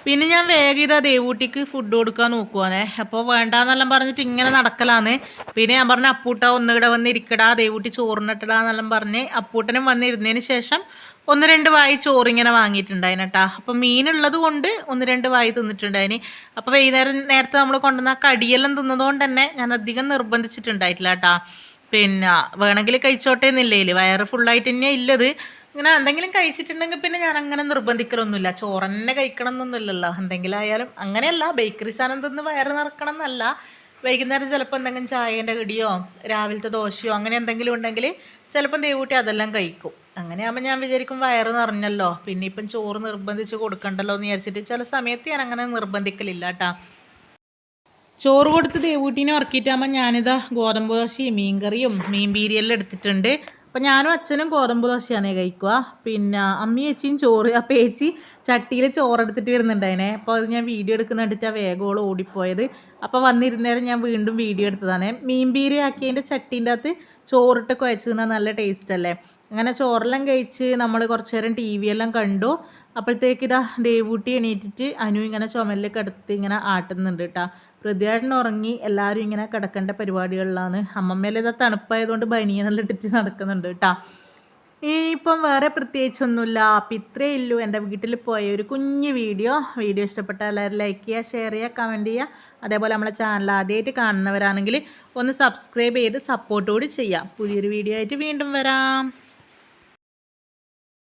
പിന്നെ ഞാൻ വേഗം ഇതാ ദേവൂട്ടിക്ക് ഫുഡ് കൊടുക്കാൻ നോക്കുവാണേ. അപ്പോൾ വേണ്ടാന്നെല്ലാം പറഞ്ഞിട്ട് ഇങ്ങനെ നടക്കലാന്ന്. പിന്നെ ഞാൻ പറഞ്ഞു അപ്പൂട്ട ഒന്നുകൂടെ വന്നിരിക്കടാ, ദേവൂട്ടി ചോറിനിട്ടടാ എന്നെല്ലാം പറഞ്ഞ് അപ്പൂട്ടനും വന്നിരുന്നതിന് ശേഷം 1-2 വായി ചോറിങ്ങനെ വാങ്ങിയിട്ടുണ്ടായിന് കേട്ടാ. അപ്പം മീനുള്ളത് കൊണ്ട് 1-2 വായി തിന്നിട്ടുണ്ടായിന്. അപ്പോൾ നേരത്തെ നമ്മൾ കൊണ്ടുവന്ന കടിയെല്ലാം തിന്നതുകൊണ്ട് തന്നെ ഞാൻ അധികം നിർബന്ധിച്ചിട്ടുണ്ടായിട്ടില്ല കേട്ടാ. പിന്നെ വേണമെങ്കിൽ കഴിച്ചോട്ടെ എന്നില്ലേല്, വയറ് ഫുള്ളായിട്ട് തന്നെയാണ് ഇല്ലത്. ഇങ്ങനെ എന്തെങ്കിലും കഴിച്ചിട്ടുണ്ടെങ്കിൽ പിന്നെ ഞാൻ അങ്ങനെ നിർബന്ധിക്കലൊന്നുമില്ല. ചോറ് തന്നെ കഴിക്കണം എന്നൊന്നുമില്ലല്ലോ. എന്തെങ്കിലും ആയാലും അങ്ങനെയല്ല, ബേക്കറി സാധനം തിന്ന് വയറ് നിറക്കണം എന്നല്ല. വൈകുന്നേരം ചിലപ്പോൾ എന്തെങ്കിലും ചായേൻ്റെ കടിയോ രാവിലത്തെ ദോശയോ അങ്ങനെ എന്തെങ്കിലും ഉണ്ടെങ്കിൽ ചിലപ്പം ദേവൂട്ടി അതെല്ലാം കഴിക്കും. അങ്ങനെയാകുമ്പോൾ ഞാൻ വിചാരിക്കും വയറ് നിറഞ്ഞല്ലോ, പിന്നെ ഇപ്പം ചോറ് നിർബന്ധിച്ച് കൊടുക്കണ്ടല്ലോ എന്ന് വിചാരിച്ചിട്ട് ചില സമയത്ത് ഞാൻ അങ്ങനെ നിർബന്ധിക്കലില്ല കേട്ടാ. ചോറ് കൊടുത്ത് ദേവൂട്ടീനെ ഉറക്കിയിട്ടാകുമ്പോൾ ഞാനിതാ ഗോതമ്പ് ദോശയും മീൻകറിയും മീൻ പീരിയെല്ലാം എടുത്തിട്ടുണ്ട്. അപ്പം ഞാനും അച്ഛനും ഗോതമ്പ് ദോശയാണ് കഴിക്കുക. പിന്നെ അമ്മയും ചേച്ചിയും ചോറ്, അപ്പം ചേച്ചി ചട്ടിയിൽ ചോറെടുത്തിട്ട് വരുന്നുണ്ടായിനെ. അപ്പോൾ അത് ഞാൻ വീഡിയോ എടുക്കുന്ന കണ്ടിട്ടാണ് വേഗം ഓടിപ്പോയത്. അപ്പോൾ വന്നിരുന്നേരം ഞാൻ വീണ്ടും വീഡിയോ എടുത്തതാണ്. മീൻ പീരി ആക്കിയതിൻ്റെ ചട്ടീൻ്റെ അകത്ത് ചോറിട്ട് കുഴച്ച് തിന്നാൽ നല്ല ടേസ്റ്റ് അല്ലേ. അങ്ങനെ ചോറെല്ലാം കഴിച്ച് നമ്മൾ കുറച്ച് നേരം ടി വി എല്ലാം കണ്ടു. അപ്പോഴത്തേക്ക് ഇതാ ദേവൂട്ടി എണീറ്റിട്ട് അനു ഇങ്ങനെ ചുമലിൽ കിടത്തി ഇങ്ങനെ ആട്ടുന്നുണ്ട് കേട്ടോ. പൃഥ്വിയേട്ടൻ ഉറങ്ങി, എല്ലാവരും ഇങ്ങനെ കിടക്കേണ്ട പരിപാടികളിലാണ്. അമ്മമ്മേലെ ഇതാ തണുപ്പായതുകൊണ്ട് ബനിയനെല്ലാം ഇട്ടിട്ട് നടക്കുന്നുണ്ട് കേട്ടോ. ഇനിയിപ്പം വേറെ പ്രത്യേകിച്ചൊന്നുമില്ല. അപ്പം ഇത്രയേ ഉള്ളൂ എൻ്റെ വീട്ടിൽ പോയ ഒരു കുഞ്ഞ് വീഡിയോ. ഇഷ്ടപ്പെട്ടാൽ എല്ലാവരും ലൈക്ക് ചെയ്യുക, ഷെയർ ചെയ്യുക, കമൻറ്റ് ചെയ്യുക. അതേപോലെ നമ്മളെ ചാനൽ ആദ്യമായിട്ട് കാണുന്നവരാണെങ്കിൽ ഒന്ന് സബ്സ്ക്രൈബ് ചെയ്ത് സപ്പോർട്ട് കൂടി ചെയ്യുക. പുതിയൊരു വീഡിയോ ആയിട്ട് വീണ്ടും വരാം.